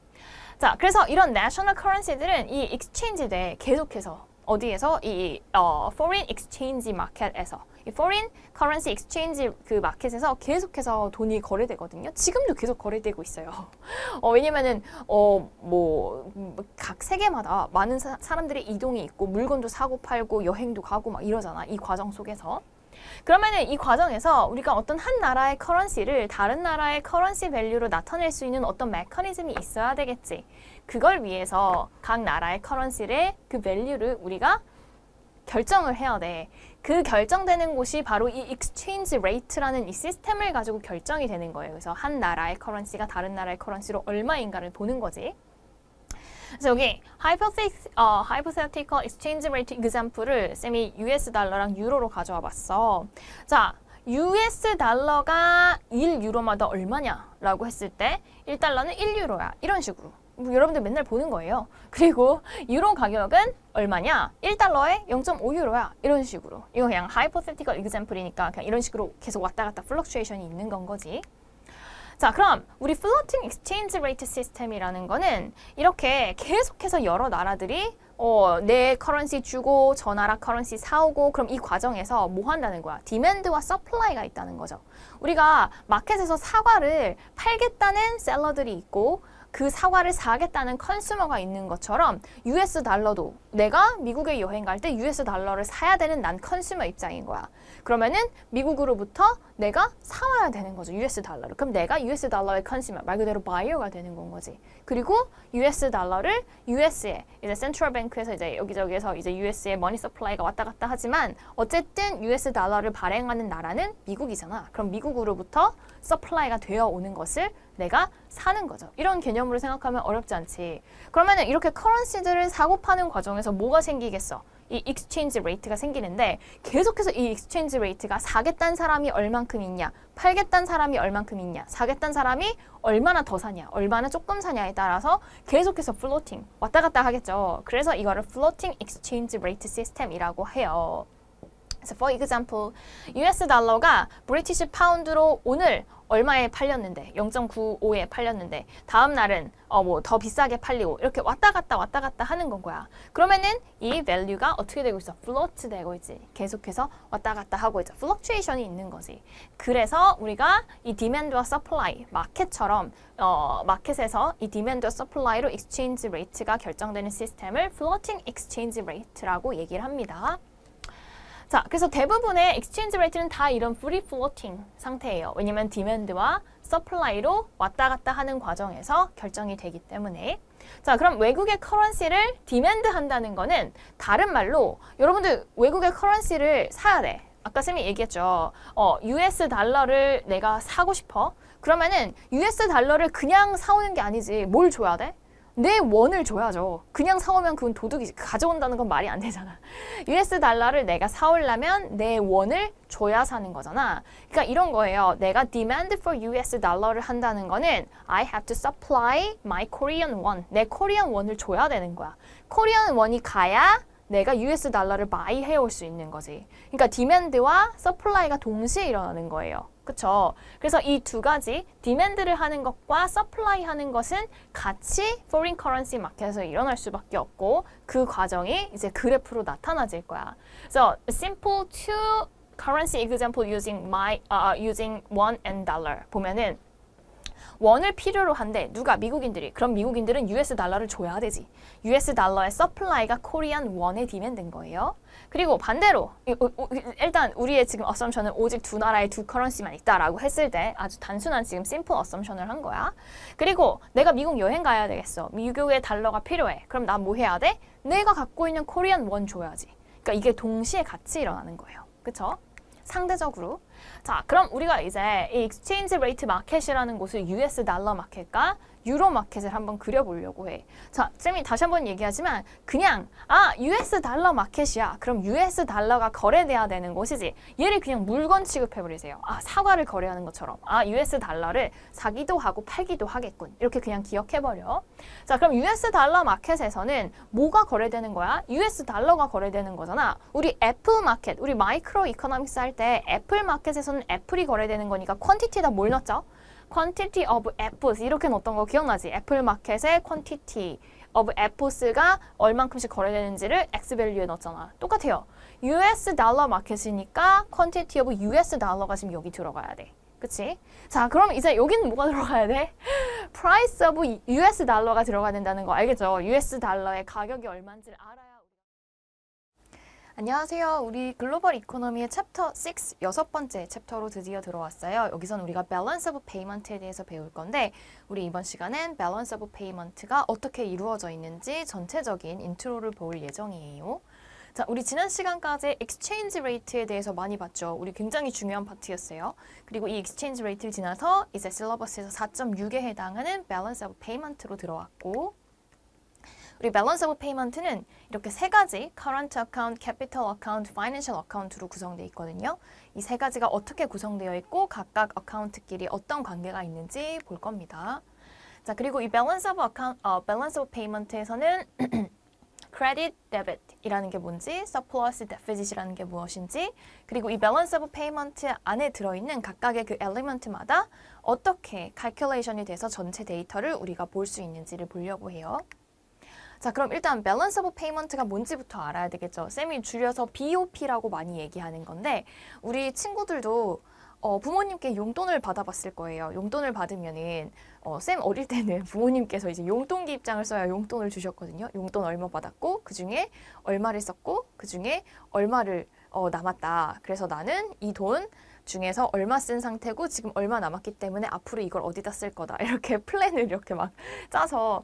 자, 그래서 이런 national currency들은 이 exchange 돼 계속해서 어디에서 이 foreign exchange market에서 이 foreign currency exchange 그 마켓에서 계속해서 돈이 거래되거든요. 지금도 계속 거래되고 있어요. 왜냐면은 각 세계마다 많은 사람들의 이동이 있고 물건도 사고 팔고 여행도 가고 막 이러잖아. 이 과정 속에서. 그러면은 이 과정에서 우리가 어떤 한 나라의 커런시를 다른 나라의 커런시 밸류로 나타낼 수 있는 어떤 메커니즘이 있어야 되겠지. 그걸 위해서 각 나라의 커런시의 그 밸류를 우리가 결정을 해야 돼. 그 결정되는 곳이 바로 이 exchange rate라는 이 시스템을 가지고 결정이 되는 거예요. 그래서 한 나라의 커런시가 다른 나라의 커런시로 얼마인가를 보는 거지. 그래서 여기 hypothetical exchange rate example을 쌤이 US 달러랑 유로로 가져와 봤어. 자, US 달러가 1유로마다 얼마냐라고 했을 때 1달러는 1유로야. 이런 식으로. 여러분들 맨날 보는 거예요. 그리고 유로 가격은 얼마냐? 1달러에 0.5유로야. 이런 식으로. 이거 그냥 hypothetical example이니까 그냥 이런 식으로 계속 왔다 갔다 fluctuation이 있는 건 거지. 자, 그럼 우리 floating exchange rate 시스템이라는 거는 이렇게 계속해서 여러 나라들이 내 커런시 주고 저 나라 커런시 사오고 그럼 이 과정에서 뭐 한다는 거야? 디맨드와 서플라이가 있다는 거죠. 우리가 마켓에서 사과를 팔겠다는 셀러들이 있고 그 사과를 사겠다는 컨슈머가 있는 것처럼 US 달러도 내가 미국에 여행 갈 때 US 달러를 사야 되는 난 컨슈머 입장인 거야. 그러면은 미국으로부터 내가 사와야 되는 거죠. US 달러를. 그럼 내가 US 달러의 컨슈머, 말 그대로 바이어가 되는 건 거지. 그리고 US 달러를 US에 이제 센트럴 뱅크에서 이제 여기저기에서 이제 US에 머니 서플라이가 왔다 갔다 하지만 어쨌든 US 달러를 발행하는 나라는 미국이잖아. 그럼 미국으로부터 서플라이가 되어 오는 것을 내가 사는 거죠. 이런 개념으로 생각하면 어렵지 않지. 그러면은 이렇게 커런시들을 사고 파는 과정에서 뭐가 생기겠어? 이 익스체인지 레이트가 생기는데 계속해서 이 익스체인지 레이트가 사겠다는 사람이 얼만큼 있냐, 팔겠다는 사람이 얼만큼 있냐, 사겠다는 사람이 얼마나 더 사냐, 얼마나 조금 사냐에 따라서 계속해서 플로팅, 왔다 갔다 하겠죠. 그래서 이거를 플로팅 익스체인지 레이트 시스템이라고 해요. So for example, US 달러가 브리티시 파운드로 오늘 얼마에 팔렸는데 0.95에 팔렸는데 다음 날은 뭐 더 비싸게 팔리고 이렇게 왔다 갔다 하는 건 거야. 그러면은 이 value가 어떻게 되고 있어? float 되고 있지. 계속해서 왔다 갔다 하고 있죠. fluctuation이 있는 거지. 그래서 우리가 이 demand와 supply, 마켓처럼 마켓에서 이 demand와 supply로 exchange rate가 결정되는 시스템을 floating exchange rate라고 얘기를 합니다. 자, 그래서 대부분의 익스체인지 레이트는 다 이런 프리 플로팅 상태예요. 왜냐면 디맨드와 서플라이로 왔다 갔다 하는 과정에서 결정이 되기 때문에. 자, 그럼 외국의 커런시를 디맨드 한다는 거는 다른 말로 여러분들 외국의 커런시를 사야 돼. 아까 쌤이 얘기했죠. US 달러를 내가 사고 싶어. 그러면은 US 달러를 그냥 사오는 게 아니지. 뭘 줘야 돼? 내 원을 줘야죠. 그냥 사오면 그건 도둑이지. 가져온다는 건 말이 안 되잖아. US 달러를 내가 사오려면 내 원을 줘야 사는 거잖아. 그러니까 이런 거예요. 내가 demand for US 달러를 한다는 거는 I have to supply my Korean won. 내 코리안 원을 줘야 되는 거야. 코리안 원이 가야 내가 US 달러를 buy 해올 수 있는 거지. 그러니까 demand와 supply가 동시에 일어나는 거예요. 그쵸? 그래서 이 두 가지, demand를 하는 것과 supply 하는 것은 같이 foreign currency 마켓에서 일어날 수밖에 없고 그 과정이 이제 그래프로 나타나질 거야. So, a simple two currency example using won and dollar 보면은 원을 필요로 한데 누가? 미국인들이. 그럼 미국인들은 US 달러를 줘야 되지. US 달러의 서플라이가 코리안 원에 디맨드인 거예요. 그리고 반대로 일단 우리의 지금 어썸션은 오직 두 나라의 두 커런시만 있다라고 했을 때 아주 단순한 지금 심플 어썸션을 한 거야. 그리고 내가 미국 여행 가야 되겠어. 미국의 달러가 필요해. 그럼 나 뭐 해야 돼? 내가 갖고 있는 코리안 원 줘야지. 그러니까 이게 동시에 같이 일어나는 거예요. 그쵸? 상대적으로. 자, 그럼 우리가 이제 이 익스체인지 레이트 마켓이라는 곳을 US 달러 마켓과 유로 마켓을 한번 그려보려고 해. 자, 쌤이 다시 한번 얘기하지만 그냥 US 달러 마켓이야. 그럼 US 달러가 거래돼야 되는 곳이지. 얘를 그냥 물건 취급해버리세요. 사과를 거래하는 것처럼. US 달러를 사기도 하고 팔기도 하겠군. 이렇게 그냥 기억해버려. 자, 그럼 US 달러 마켓에서는 뭐가 거래되는 거야? US 달러가 거래되는 거잖아. 우리 애플 마켓, 우리 마이크로 이코노믹스 할 때 애플 마켓에서는 애플이 거래되는 거니까 퀀티티에다 뭘 넣었죠? quantity of apples 이렇게 넣었던 거 기억나지? 애플 마켓에 quantity of apples가 얼만큼씩 거래되는지를 x value에 넣었잖아. 똑같아요. US 달러 마켓이니까 quantity of US 달러가 지금 여기 들어가야 돼. 그치? 자, 그럼 이제 여기는 뭐가 들어가야 돼? price of US 달러가 들어가야 된다는 거 알겠죠? US 달러의 가격이 얼마인지를 알아야. 안녕하세요. 우리 글로벌 이코노미의 챕터 6, 6번째 챕터로 드디어 들어왔어요. 여기선 우리가 Balance of Payment에 대해서 배울 건데 우리 이번 시간엔 Balance of Payment가 어떻게 이루어져 있는지 전체적인 인트로를 볼 예정이에요. 자, 우리 지난 시간까지 Exchange Rate에 대해서 많이 봤죠. 우리 굉장히 중요한 파트였어요. 그리고 이 Exchange Rate를 지나서 이제 실러버스에서 4.6에 해당하는 Balance of Payment로 들어왔고 우리 Balance of Payment는 이렇게 세 가지 Current Account, Capital Account, Financial Account로 구성되어 있거든요. 이 세 가지가 어떻게 구성되어 있고 각각 어카운트끼리 어떤 관계가 있는지 볼 겁니다. 자, 그리고 이 Balance of Payment에서는 Credit, Debit이라는 게 뭔지, Surplus, Deficit이라는 게 무엇인지, 그리고 이 Balance of Payment 안에 들어있는 각각의 그 엘리먼트마다 어떻게 calculation이 돼서 전체 데이터를 우리가 볼 수 있는지를 보려고 해요. 자, 그럼 일단 Balance of Payment가 뭔지부터 알아야 되겠죠. 쌤이 줄여서 BOP라고 많이 얘기하는 건데 우리 친구들도 부모님께 용돈을 받아봤을 거예요. 용돈을 받으면은 쌤 어릴 때는 부모님께서 이제 용돈기 입장을 써야 용돈을 주셨거든요. 용돈 얼마 받았고 그 중에 얼마를 썼고 그 중에 얼마를 남았다. 그래서 나는 이 돈 중에서 얼마 쓴 상태고 지금 얼마 남았기 때문에 앞으로 이걸 어디다 쓸 거다. 이렇게 플랜을 이렇게 막 짜서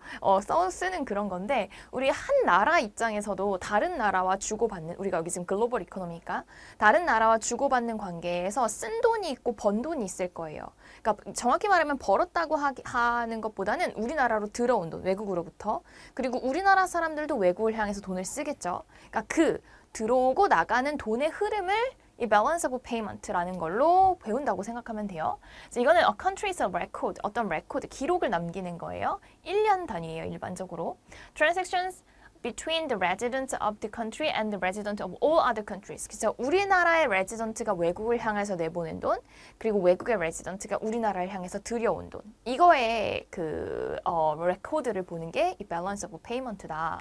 쓰는 그런 건데 우리 한 나라 입장에서도 다른 나라와 주고받는 우리가 여기 지금 글로벌 이코노미니까 다른 나라와 주고받는 관계에서 쓴 돈이 있고 번 돈이 있을 거예요. 그러니까 정확히 말하면 벌었다고 하는 것보다는 우리나라로 들어온 돈, 외국으로부터 그리고 우리나라 사람들도 외국을 향해서 돈을 쓰겠죠. 그러니까 그 들어오고 나가는 돈의 흐름을 이 balance of payment라는 걸로 배운다고 생각하면 돼요. 그래서 이거는 a country's record, 어떤 레코드, 기록을 남기는 거예요. 1년 단위예요, 일반적으로. Transactions between the residents of the country and the resident of all other countries. 그래서 우리나라의 레지던트가 외국을 향해서 내보낸 돈, 그리고 외국의 레지던트가 우리나라를 향해서 들여온 돈. 이거의 레코드를 보는 게 이 balance of payment다.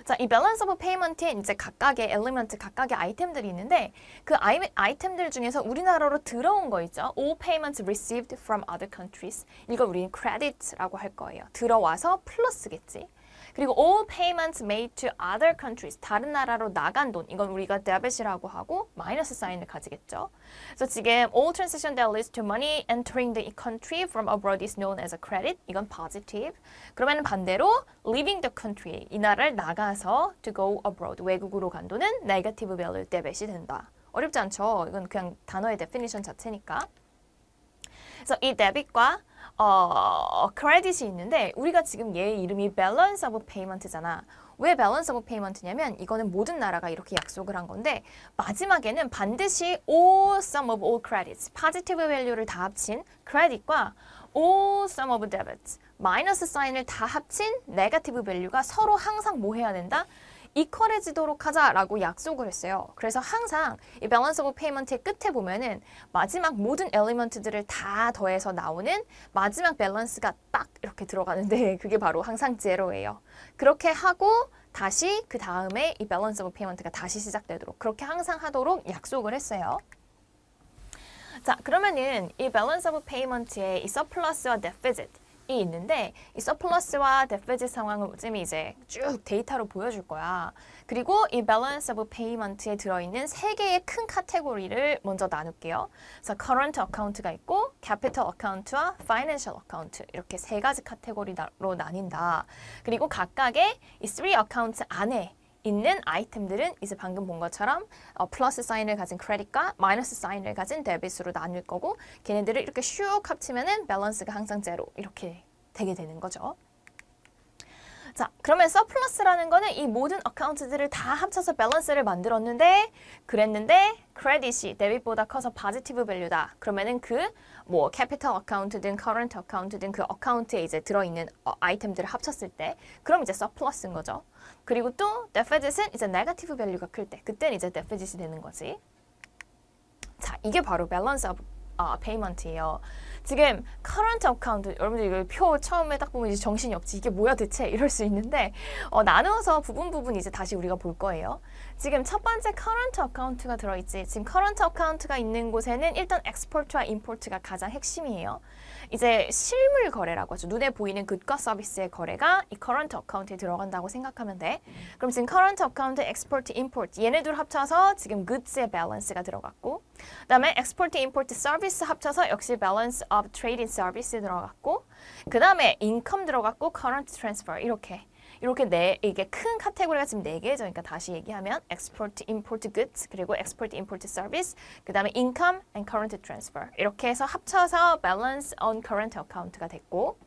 자, 이 balance of payment에 이제 각각의 엘리먼트, 각각의 아이템들이 있는데 그 아이템들 중에서 우리나라로 들어온 거 있죠. All payments received from other countries. 이걸 우리는 credit라고 할 거예요. 들어와서 플러스겠지. 그리고 all payments made to other countries. 다른 나라로 나간 돈. 이건 우리가 debit이라고 하고 마이너스 사인을 가지겠죠. 그래서 지금 all transaction that leads to money entering the country from abroad is known as a credit. 이건 positive. 그러면 반대로 leaving the country. 이 나라를 나가서 to go abroad. 외국으로 간 돈은 negative value debit이 된다. 어렵지 않죠? 이건 그냥 단어의 definition 자체니까. 그래서 이 debit과 크레딧이 있는데 우리가 지금 얘 이름이 balance of payment잖아. 왜 balance of payment냐면 이거는 모든 나라가 이렇게 약속을 한 건데 마지막에는 반드시 all sum of all credits, positive value를 다 합친 credit과 all sum of debits, 마이너스 사인을 다 합친 negative value가 서로 항상 뭐 해야 된다? 이퀄해지도록 하자라고 약속을 했어요. 그래서 항상 이 balance of payment의 끝에 보면은 마지막 모든 엘리먼트들을 다 더해서 나오는 마지막 밸런스가 딱 이렇게 들어가는데 그게 바로 항상 제로예요. 그렇게 하고 다시 그 다음에 이 balance of payment가 다시 시작되도록 그렇게 항상 하도록 약속을 했어요. 자, 그러면은 이 balance of payment의 이 surplus와 deficit 이 있는데 이 서플러스와 데피짓 상황을 쌤이 이제 쭉 데이터로 보여줄 거야. 그리고 이 balance of payment에 들어있는 세 개의 큰 카테고리를 먼저 나눌게요. 그래서 current account가 있고 capital account와 financial account 이렇게 세 가지 카테고리로 나뉜다. 그리고 각각의 이 three accounts 안에 있는 아이템들은 이제 방금 본 것처럼 플러스 사인을 가진 크레딧과 마이너스 사인을 가진 데빗으로 나눌 거고 걔네들을 이렇게 슉 합치면은 밸런스가 항상 제로 이렇게 되게 되는 거죠. 자, 그러면 서플러스라는 거는 이 모든 어카운트들을 다 합쳐서 밸런스를 만들었는데 그랬는데 크레딧이 데빗보다 커서 포지티브 밸류다. 그러면은 그 뭐 캐피털 어카운트든 커런트 어카운트든 그 어카운트에 이제 들어있는 아이템들을 합쳤을 때 그럼 이제 서플러스인 거죠. 그리고 또 데피짓은 이제 네거티브 밸류가 클 때 그때는 이제 데피짓이 되는 거지. 자, 이게 바로 밸런스 오브 페이먼트예요. 지금 current account 여러분들 이거 표 처음에 딱 보면 이제 정신이 없지 이게 뭐야 대체 이럴 수 있는데 나누어서 부분 이제 다시 우리가 볼 거예요. 지금 첫 번째 current account가 들어있지. 지금 current account가 있는 곳에는 일단 export와 import가 가장 핵심이에요. 이제 실물 거래라고 하죠. 눈에 보이는 굿과 서비스의 거래가 이 current account에 들어간다고 생각하면 돼. 그럼 지금 current account, export, import 얘네들 합쳐서 지금 goods의 balance가 들어갔고 그 다음에 export, import, service 합쳐서 역시 balance of trade and service 들어갔고 그 다음에 income 들어갔고 current transfer 이렇게 이게 큰 카테고리가 지금 4개죠. 그러니까 다시 얘기하면 export, import goods 그리고 export, import service 그 다음에 income and current transfer 이렇게 해서 합쳐서 balance on current account가 됐고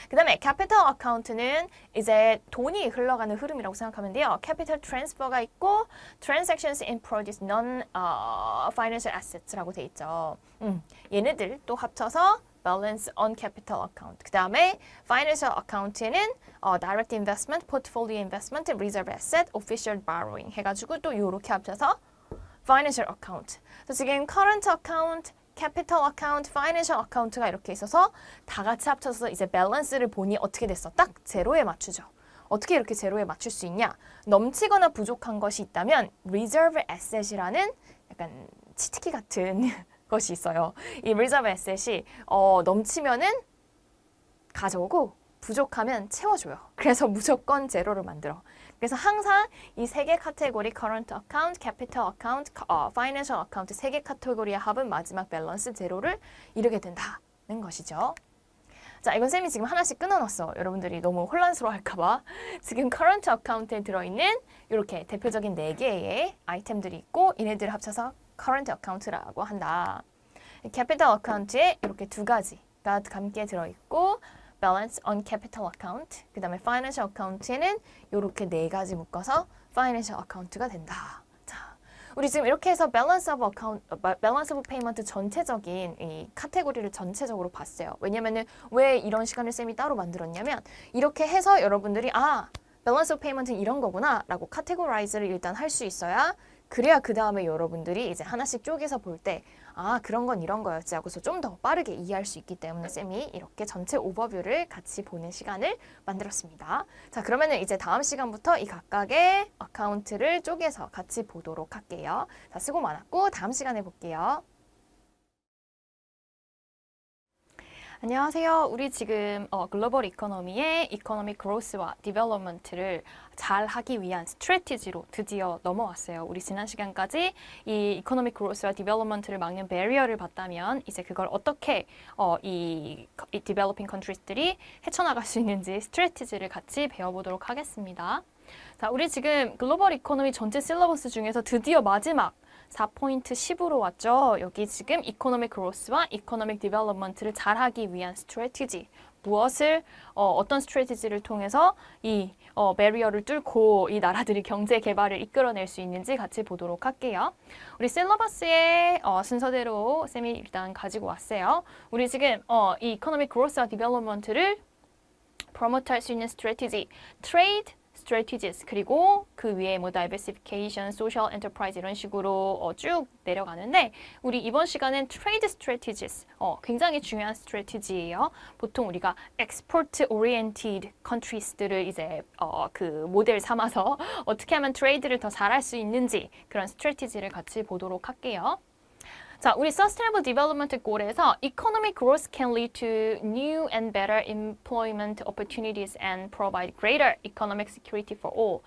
그 다음에 capital account는 이제 돈이 흘러가는 흐름이라고 생각하면 돼요. capital transfer가 있고 transactions in produce non-financial assets라고 돼 있죠. 얘네들 또 합쳐서 balance on capital account. 그 다음에 financial account에는 direct investment, portfolio investment, reserve asset, official borrowing 해가지고 또 요렇게 합쳐서 financial account. 그래서 지금 current account, capital account, financial account가 이렇게 있어서 다 같이 합쳐서 이제 밸런스를 보니 어떻게 됐어? 딱 제로에 맞추죠. 어떻게 이렇게 제로에 맞출 수 있냐? 넘치거나 부족한 것이 있다면 reserve asset이라는 약간 치트키 같은 것이 있어요. 이 reserve asset이 넘치면은 가져오고 부족하면 채워줘요. 그래서 무조건 제로를 만들어. 그래서 항상 이 세 개 카테고리 current account, capital account, financial account 세 개 카테고리의 합은 마지막 밸런스 제로를 이루게 된다는 것이죠. 자, 이건 쌤이 지금 하나씩 끊어놨어. 여러분들이 너무 혼란스러워할까봐. 지금 current account에 들어있는 이렇게 대표적인 4개의 아이템들이 있고 얘네들을 합쳐서 current account라고 한다. capital account에 이렇게 2가지가 함께 들어있고 balance on capital account, 그 다음에 financial account에는 이렇게 4가지 묶어서 financial account가 된다. 자, 우리 지금 이렇게 해서 balance of account, balance of payment 전체적인 이 카테고리를 전체적으로 봤어요. 왜냐면은 왜 이런 시간을 쌤이 따로 만들었냐면 이렇게 해서 여러분들이 balance of payment는 이런 거구나 라고 카테고라이즈를 일단 할 수 있어야 그래야 그 다음에 여러분들이 이제 하나씩 쪼개서 볼 때 그런 건 이런 거였지 하고서 좀 더 빠르게 이해할 수 있기 때문에 쌤이 이렇게 전체 오버뷰를 같이 보는 시간을 만들었습니다. 자, 그러면은 이제 다음 시간부터 이 각각의 어카운트를 쪼개서 같이 보도록 할게요. 자, 수고 많았고 다음 시간에 볼게요. 안녕하세요. 우리 지금 글로벌 이코노미의 이코노믹 그로스와 디벨롭먼트를 잘 하기 위한 스트래티지로 드디어 넘어왔어요. 우리 지난 시간까지 이 이코노믹 그로스와 디벨롭먼트를 막는 배리어를 봤다면 이제 그걸 어떻게 이 디벨로핑 컨트리들이 헤쳐나갈 수 있는지 스트래티지를 같이 배워보도록 하겠습니다. 자, 우리 지금 글로벌 이코노미 전체 실러버스 중에서 드디어 마지막 4포인트 10으로 왔죠. 여기 지금 이코노믹 그로스와 이코노믹 디벨롭먼트를 잘하기 위한 스트래티지, 무엇을 어떤 스트래티지를 통해서 이 배리어를 뚫고 이 나라들이 경제 개발을 이끌어낼 수 있는지 같이 보도록 할게요. 우리 셀러버스의 순서대로 쌤이 일단 가지고 왔어요. 우리 지금 이 이코노믹 그로스와 디벨롭먼트를 프로모트할 수 있는 스트래티지, 트레이드 strategies, 그리고 그 위에 뭐 diversification, social enterprise 이런 식으로 쭉 내려가는데 우리 이번 시간은 trade strategies, 굉장히 중요한 스트래티지예요. 보통 우리가 export oriented countries들을 이제 그 모델 삼아서 어떻게 하면 트레이드를 더 잘할 수 있는지 그런 스트래티지를 같이 보도록 할게요. 자, 우리 Sustainable Development Goal에서 Economic growth can lead to new and better employment opportunities and provide greater economic security for all.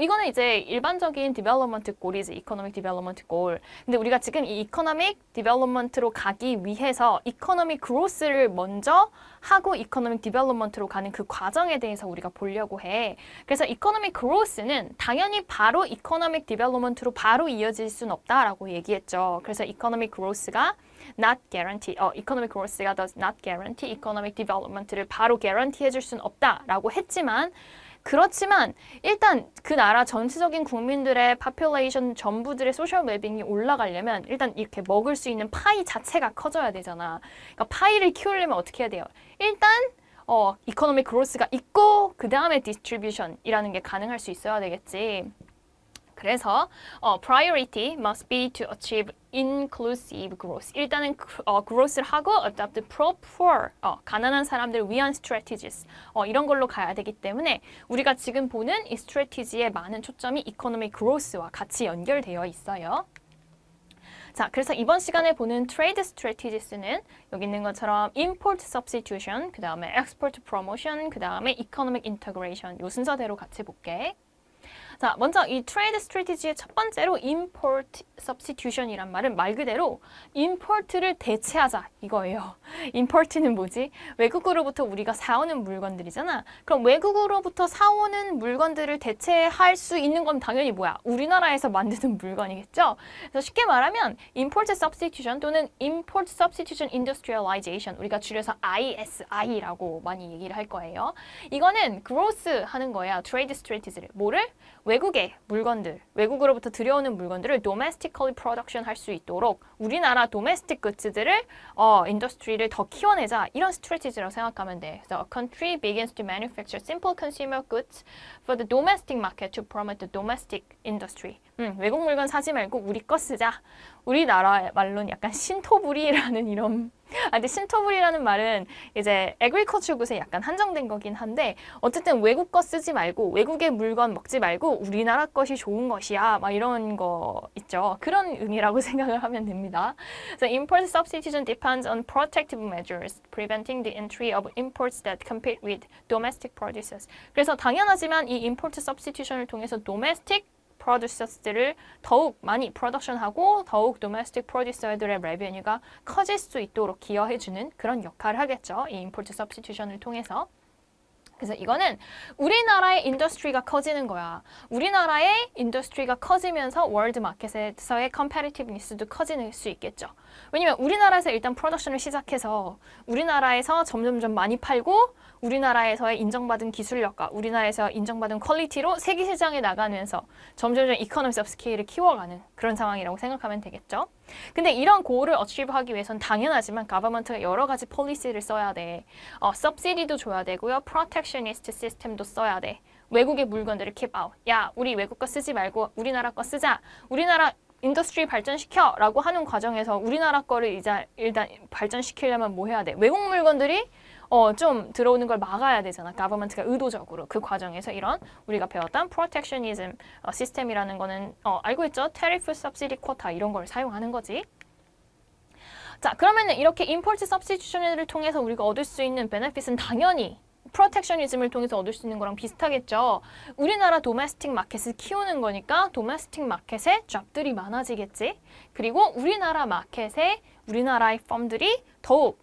이거는 이제 일반적인 Development Goal이지, Economic Development Goal. 근데 우리가 지금 이 Economic Development로 가기 위해서 Economic Growth를 먼저 하고 Economic Development로 가는 그 과정에 대해서 우리가 보려고 해. 그래서 Economic Growth는 당연히 바로 Economic Development로 바로 이어질 수는 없다라고 얘기했죠. 그래서 Economic Growth가 not guarantee, Economic Growth가 does not guarantee Economic Development를 바로 guarantee 해줄 수는 없다라고 했지만 그렇지만 일단 그 나라 전체적인 국민들의 population 전부들의 소셜 웰빙이 올라가려면 일단 이렇게 먹을 수 있는 파이 자체가 커져야 되잖아. 그러니까 파이를 키우려면 어떻게 해야 돼요? 일단 이코노믹 그로스가 있고 그 다음에 디스트리뷰션이라는 게 가능할 수 있어야 되겠지. 그래서 priority must be to achieve inclusive growth. 일단은 growth를 하고 adopt pro-poor, 가난한 사람들을 위한 strategies. 이런 걸로 가야 되기 때문에 우리가 지금 보는 이 strategy의 많은 초점이 economic growth와 같이 연결되어 있어요. 자, 그래서 이번 시간에 보는 트레이드 스트래티지스는 여기 있는 것처럼 import substitution, 그 다음에 export promotion, 그 다음에 economic integration 이 순서대로 같이 볼게. 자, 먼저 이 트레이드 스트래티지의 첫 번째로 import substitution이란 말은 말 그대로 import를 대체하자 이거예요. import는 뭐지? 외국으로부터 우리가 사오는 물건들이잖아. 그럼 외국으로부터 사오는 물건들을 대체할 수 있는 건 당연히 뭐야? 우리나라에서 만드는 물건이겠죠? 그래서 쉽게 말하면 import substitution 또는 import substitution industrialization, 우리가 줄여서 ISI라고 많이 얘기를 할 거예요. 이거는 growth 하는 거야. 트레이드 스트래티지를. 뭐를? 외국의 물건들, 외국으로부터 들여오는 물건들을 domestically production 할 수 있도록 우리나라 domestic goods들을 인더스트리를 더 키워내자, 이런 스트래티지라고 생각하면 돼. 그래서 a country begins to manufacture simple consumer goods for the domestic market to promote the domestic industry. 외국 물건 사지 말고 우리 거 쓰자. 우리나라 말로는 약간 신토부리라는 이런 근데 신토불이라는 말은 이제 agriculture 굿에 약간 한정된 거긴 한데 어쨌든 외국 거 쓰지 말고 외국의 물건 먹지 말고 우리나라 것이 좋은 것이야 막 이런 거 있죠. 그런 의미라고 생각을 하면 됩니다. So import substitution depends on protective measures preventing the entry of imports that compete with domestic producers. 그래서 당연하지만 이 import substitution을 통해서 domestic 프로듀서들을 더욱 많이 프로덕션하고 더욱 도메스틱 프로듀서들의 레베뉴가 커질 수 있도록 기여해주는 그런 역할을 하겠죠. 이 임포트 서브스티튜션을 통해서. 그래서 이거는 우리나라의 인더스트리가 커지는 거야. 우리나라의 인더스트리가 커지면서 월드 마켓에서의 컴패티티브니스도 커지는 수 있겠죠. 왜냐면 우리나라에서 일단 프로덕션을 시작해서 우리나라에서 점점점 많이 팔고 우리나라에서의 인정받은 기술력과 우리나라에서 인정받은 퀄리티로 세계 시장에 나가면서 점점점 이코노미스 오브 스케일을 키워가는 그런 상황이라고 생각하면 되겠죠. 근데 이런 고를 어치브하기 위해서는 당연하지만 가버먼트가 여러 가지 폴리시를 써야 돼. 서브시디도 줘야 되고요. 프로텍셔니스트 시스템도 써야 돼. 외국의 물건들을 keep out. 야, 우리 외국 거 쓰지 말고 우리나라 거 쓰자. 우리나라 인더스트리 발전시켜 라고 하는 과정에서 우리나라 거를 이제 일단 발전시키려면 뭐 해야 돼? 외국 물건들이 좀 들어오는 걸 막아야 되잖아. 가버먼트가 의도적으로. 그 과정에서 이런 우리가 배웠던 프로텍셔니즘 시스템이라는 거는 알고 있죠? 테리프 서브시디 쿼타 이런 걸 사용하는 거지. 자, 그러면은 이렇게 임포트 서브스티튜션을 통해서 우리가 얻을 수 있는 베네핏은 당연히 프로텍셔니즘을 통해서 얻을 수 있는 거랑 비슷하겠죠. 우리나라 도메스틱 마켓을 키우는 거니까 도메스틱 마켓에 잡들이 많아지겠지. 그리고 우리나라 마켓에 우리나라의 펌들이 더욱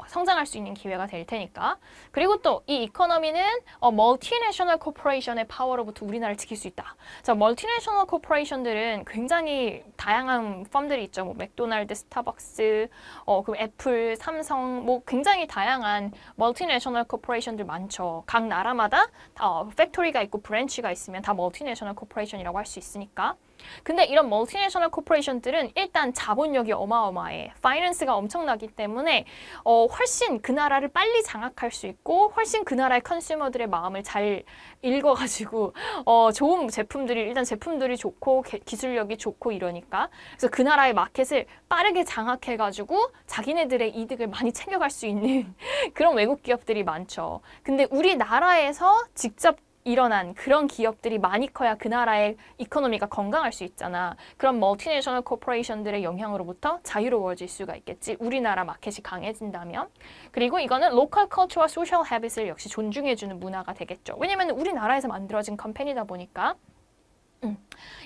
성장할 수 있는 기회가 될 테니까. 그리고 또 이 이코노미는 멀티내셔널 코퍼레이션의 파워로부터 우리나라를 지킬 수 있다. 자, 멀티내셔널 코퍼레이션들은 굉장히 다양한 펌들이 있죠. 뭐 맥도날드, 스타벅스, 그 애플, 삼성, 뭐 굉장히 다양한 멀티내셔널 코퍼레이션들 많죠. 각 나라마다 팩토리가 있고 브랜치가 있으면 다 멀티내셔널 코퍼레이션이라고 할 수 있으니까. 근데 이런 멀티내셔널 코퍼레이션들은 일단 자본력이 어마어마해. 파이낸스가 엄청나기 때문에 훨씬 그 나라를 빨리 장악할 수 있고 훨씬 그 나라의 컨슈머들의 마음을 잘 읽어가지고 좋은 제품들이 일단 제품들이 좋고 기술력이 좋고 이러니까 그래서 그 나라의 마켓을 빠르게 장악해가지고 자기네들의 이득을 많이 챙겨갈 수 있는 그런 외국 기업들이 많죠. 근데 우리나라에서 직접 일어난 그런 기업들이 많이 커야 그 나라의 이코노미가 건강할 수 있잖아. 그런 멀티내셔널 코퍼레이션들의 영향으로부터 자유로워질 수가 있겠지. 우리나라 마켓이 강해진다면. 그리고 이거는 로컬 컬처와 소셜 헤빗을 역시 존중해주는 문화가 되겠죠. 왜냐면 우리나라에서 만들어진 컴퍼니다 보니까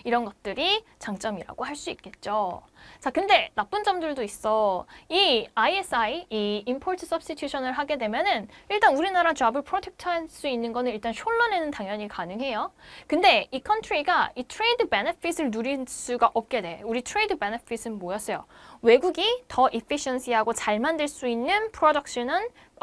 이런 것들이 장점이라고 할 수 있겠죠. 자, 근데 나쁜 점들도 있어. 이 ISI, 이 Import Substitution을 하게 되면은 일단 우리나라 잡을 프로텍트할 수 있는 거는 일단 숄런에는 당연히 가능해요. 근데 이 컨트리가 이 트레이드 베네핏을 누릴 수가 없게 돼. 우리 트레이드 베네핏은 뭐였어요? 외국이 더 이피션시하고 잘 만들 수 있는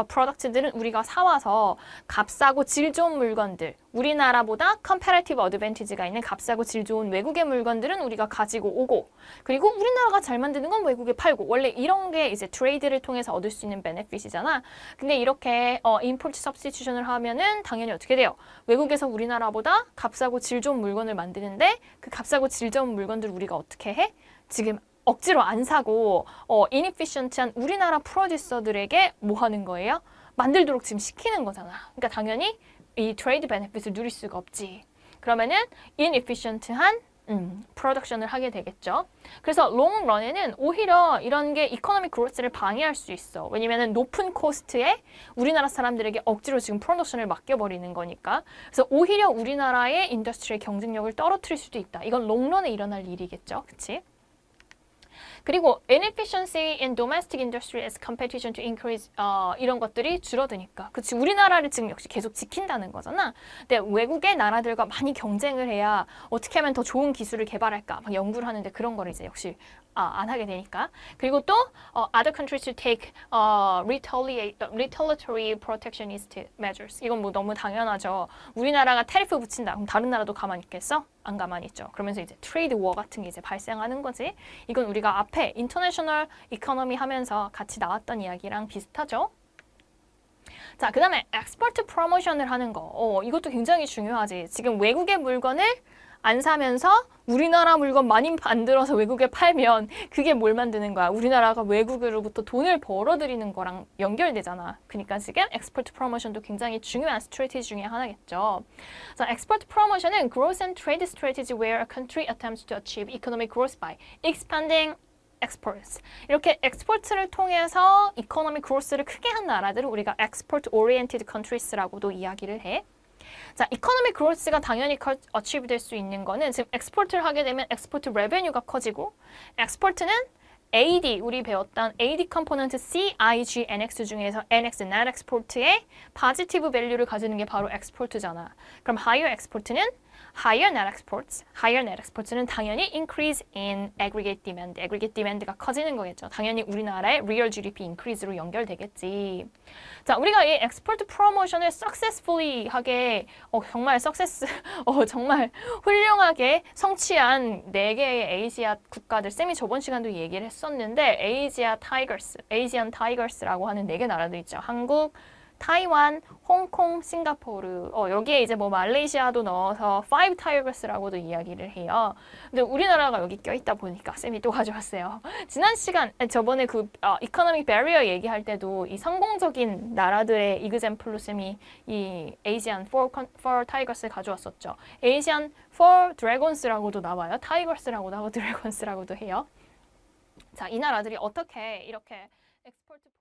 프로덕트들은 우리가 사와서 값싸고 질 좋은 물건들, 우리나라보다 컴패러티브 어드밴티지가 있는 값싸고 질 좋은 외국의 물건들은 우리가 가지고 오고, 그리고 우리나라가 잘 만드는 건 외국에 팔고, 원래 이런 게 이제 트레이드를 통해서 얻을 수 있는 베네핏이잖아. 근데 이렇게 임포트 서브스티튜션을 하면은 당연히 어떻게 돼요? 외국에서 우리나라보다 값싸고 질 좋은 물건을 만드는데 그 값싸고 질 좋은 물건들을 우리가 어떻게 해? 지금 억지로 안 사고 inefficient한 우리나라 프로듀서들에게 뭐 하는 거예요? 만들도록 지금 시키는 거잖아. 그러니까 당연히 이 트레이드 베네핏을 누릴 수가 없지. 그러면은 inefficient한 프로덕션을 하게 되겠죠. 그래서 롱런에는 오히려 이런 게 이코노믹 그로스를 방해할 수 있어. 왜냐면은 높은 코스트에 우리나라 사람들에게 억지로 지금 프로덕션을 맡겨버리는 거니까. 그래서 오히려 우리나라의 인더스트리의 경쟁력을 떨어뜨릴 수도 있다. 이건 롱런에 일어날 일이겠죠. 그치? 그리고 inefficiency in domestic industry as competition to increase 이런 것들이 줄어드니까. 그치, 우리나라를 지금 역시 계속 지킨다는 거잖아. 근데 외국의 나라들과 많이 경쟁을 해야 어떻게 하면 더 좋은 기술을 개발할까 막 연구를 하는데 그런 걸 이제 역시 안 하게 되니까. 그리고 또 other countries to take retaliatory protectionist measures. 이건 뭐 너무 당연하죠. 우리나라가 테리프 붙인다. 그럼 다른 나라도 가만히 있겠어? 안 가만히 있죠. 그러면서 이제 트레이드 워 같은 게 이제 발생하는 거지. 이건 우리가 앞에 인터내셔널 이코노미 하면서 같이 나왔던 이야기랑 비슷하죠. 자, 그 다음에 엑스포트 프로모션을 하는 거. 이것도 굉장히 중요하지. 지금 외국의 물건을 안 사면서 우리나라 물건 많이 만들어서 외국에 팔면 그게 뭘 만드는 거야? 우리나라가 외국으로부터 돈을 벌어들이는 거랑 연결되잖아. 그러니까 지금 엑스포트 프로모션도 굉장히 중요한 스트래티지 중에 하나겠죠. 자, 엑스포트 프로모션은 growth and trade strategy where a country attempts to achieve economic growth by expanding exports. 이렇게 엑스포트를 통해서 이코노미 그로스를 크게 한 나라들을 우리가 export oriented countries라고도 이야기를 해. 자, 이코노미 그로스가 당연히 어치브 될 수 있는 거는 지금 엑스포트를 하게 되면 엑스포트 레베뉴가 커지고 엑스포트는 AD, 우리 배웠던 AD 컴포넌트 C, I, G, NX 중에서 NX, Net Export의 포지티브 밸류를 가지는 게 바로 엑스포트잖아. 그럼 higher export는 higher net exports, higher net exports는 당연히 increase in aggregate demand, aggregate demand가 커지는 거겠죠. 당연히 우리나라의 real GDP increase로 연결되겠지. 자, 우리가 이 export promotion을 successfully 하게 정말 정말 훌륭하게 성취한 4개의 아시아 국가들, 쌤이 저번 시간도 얘기를 했었는데 아시안 타이거스라고 하는 4개 나라들 있죠. 한국, 타이완, 홍콩, 싱가포르, 여기에 이제 뭐 말레이시아도 넣어서 Five Tigers라고도 이야기를 해요. 근데 우리나라가 여기 껴있다 보니까 쌤이 또 가져왔어요. 지난 시간, 저번에 그 Economic Barrier 얘기할 때도 이 성공적인 나라들의 이그젬플로 쌤이 이 Asian Four Tigers를 가져왔었죠. Asian Four Dragons라고도 나와요. Tigers라고도 하고 Dragons라고도 해요. 자, 이 나라들이 어떻게 이렇게 엑스포트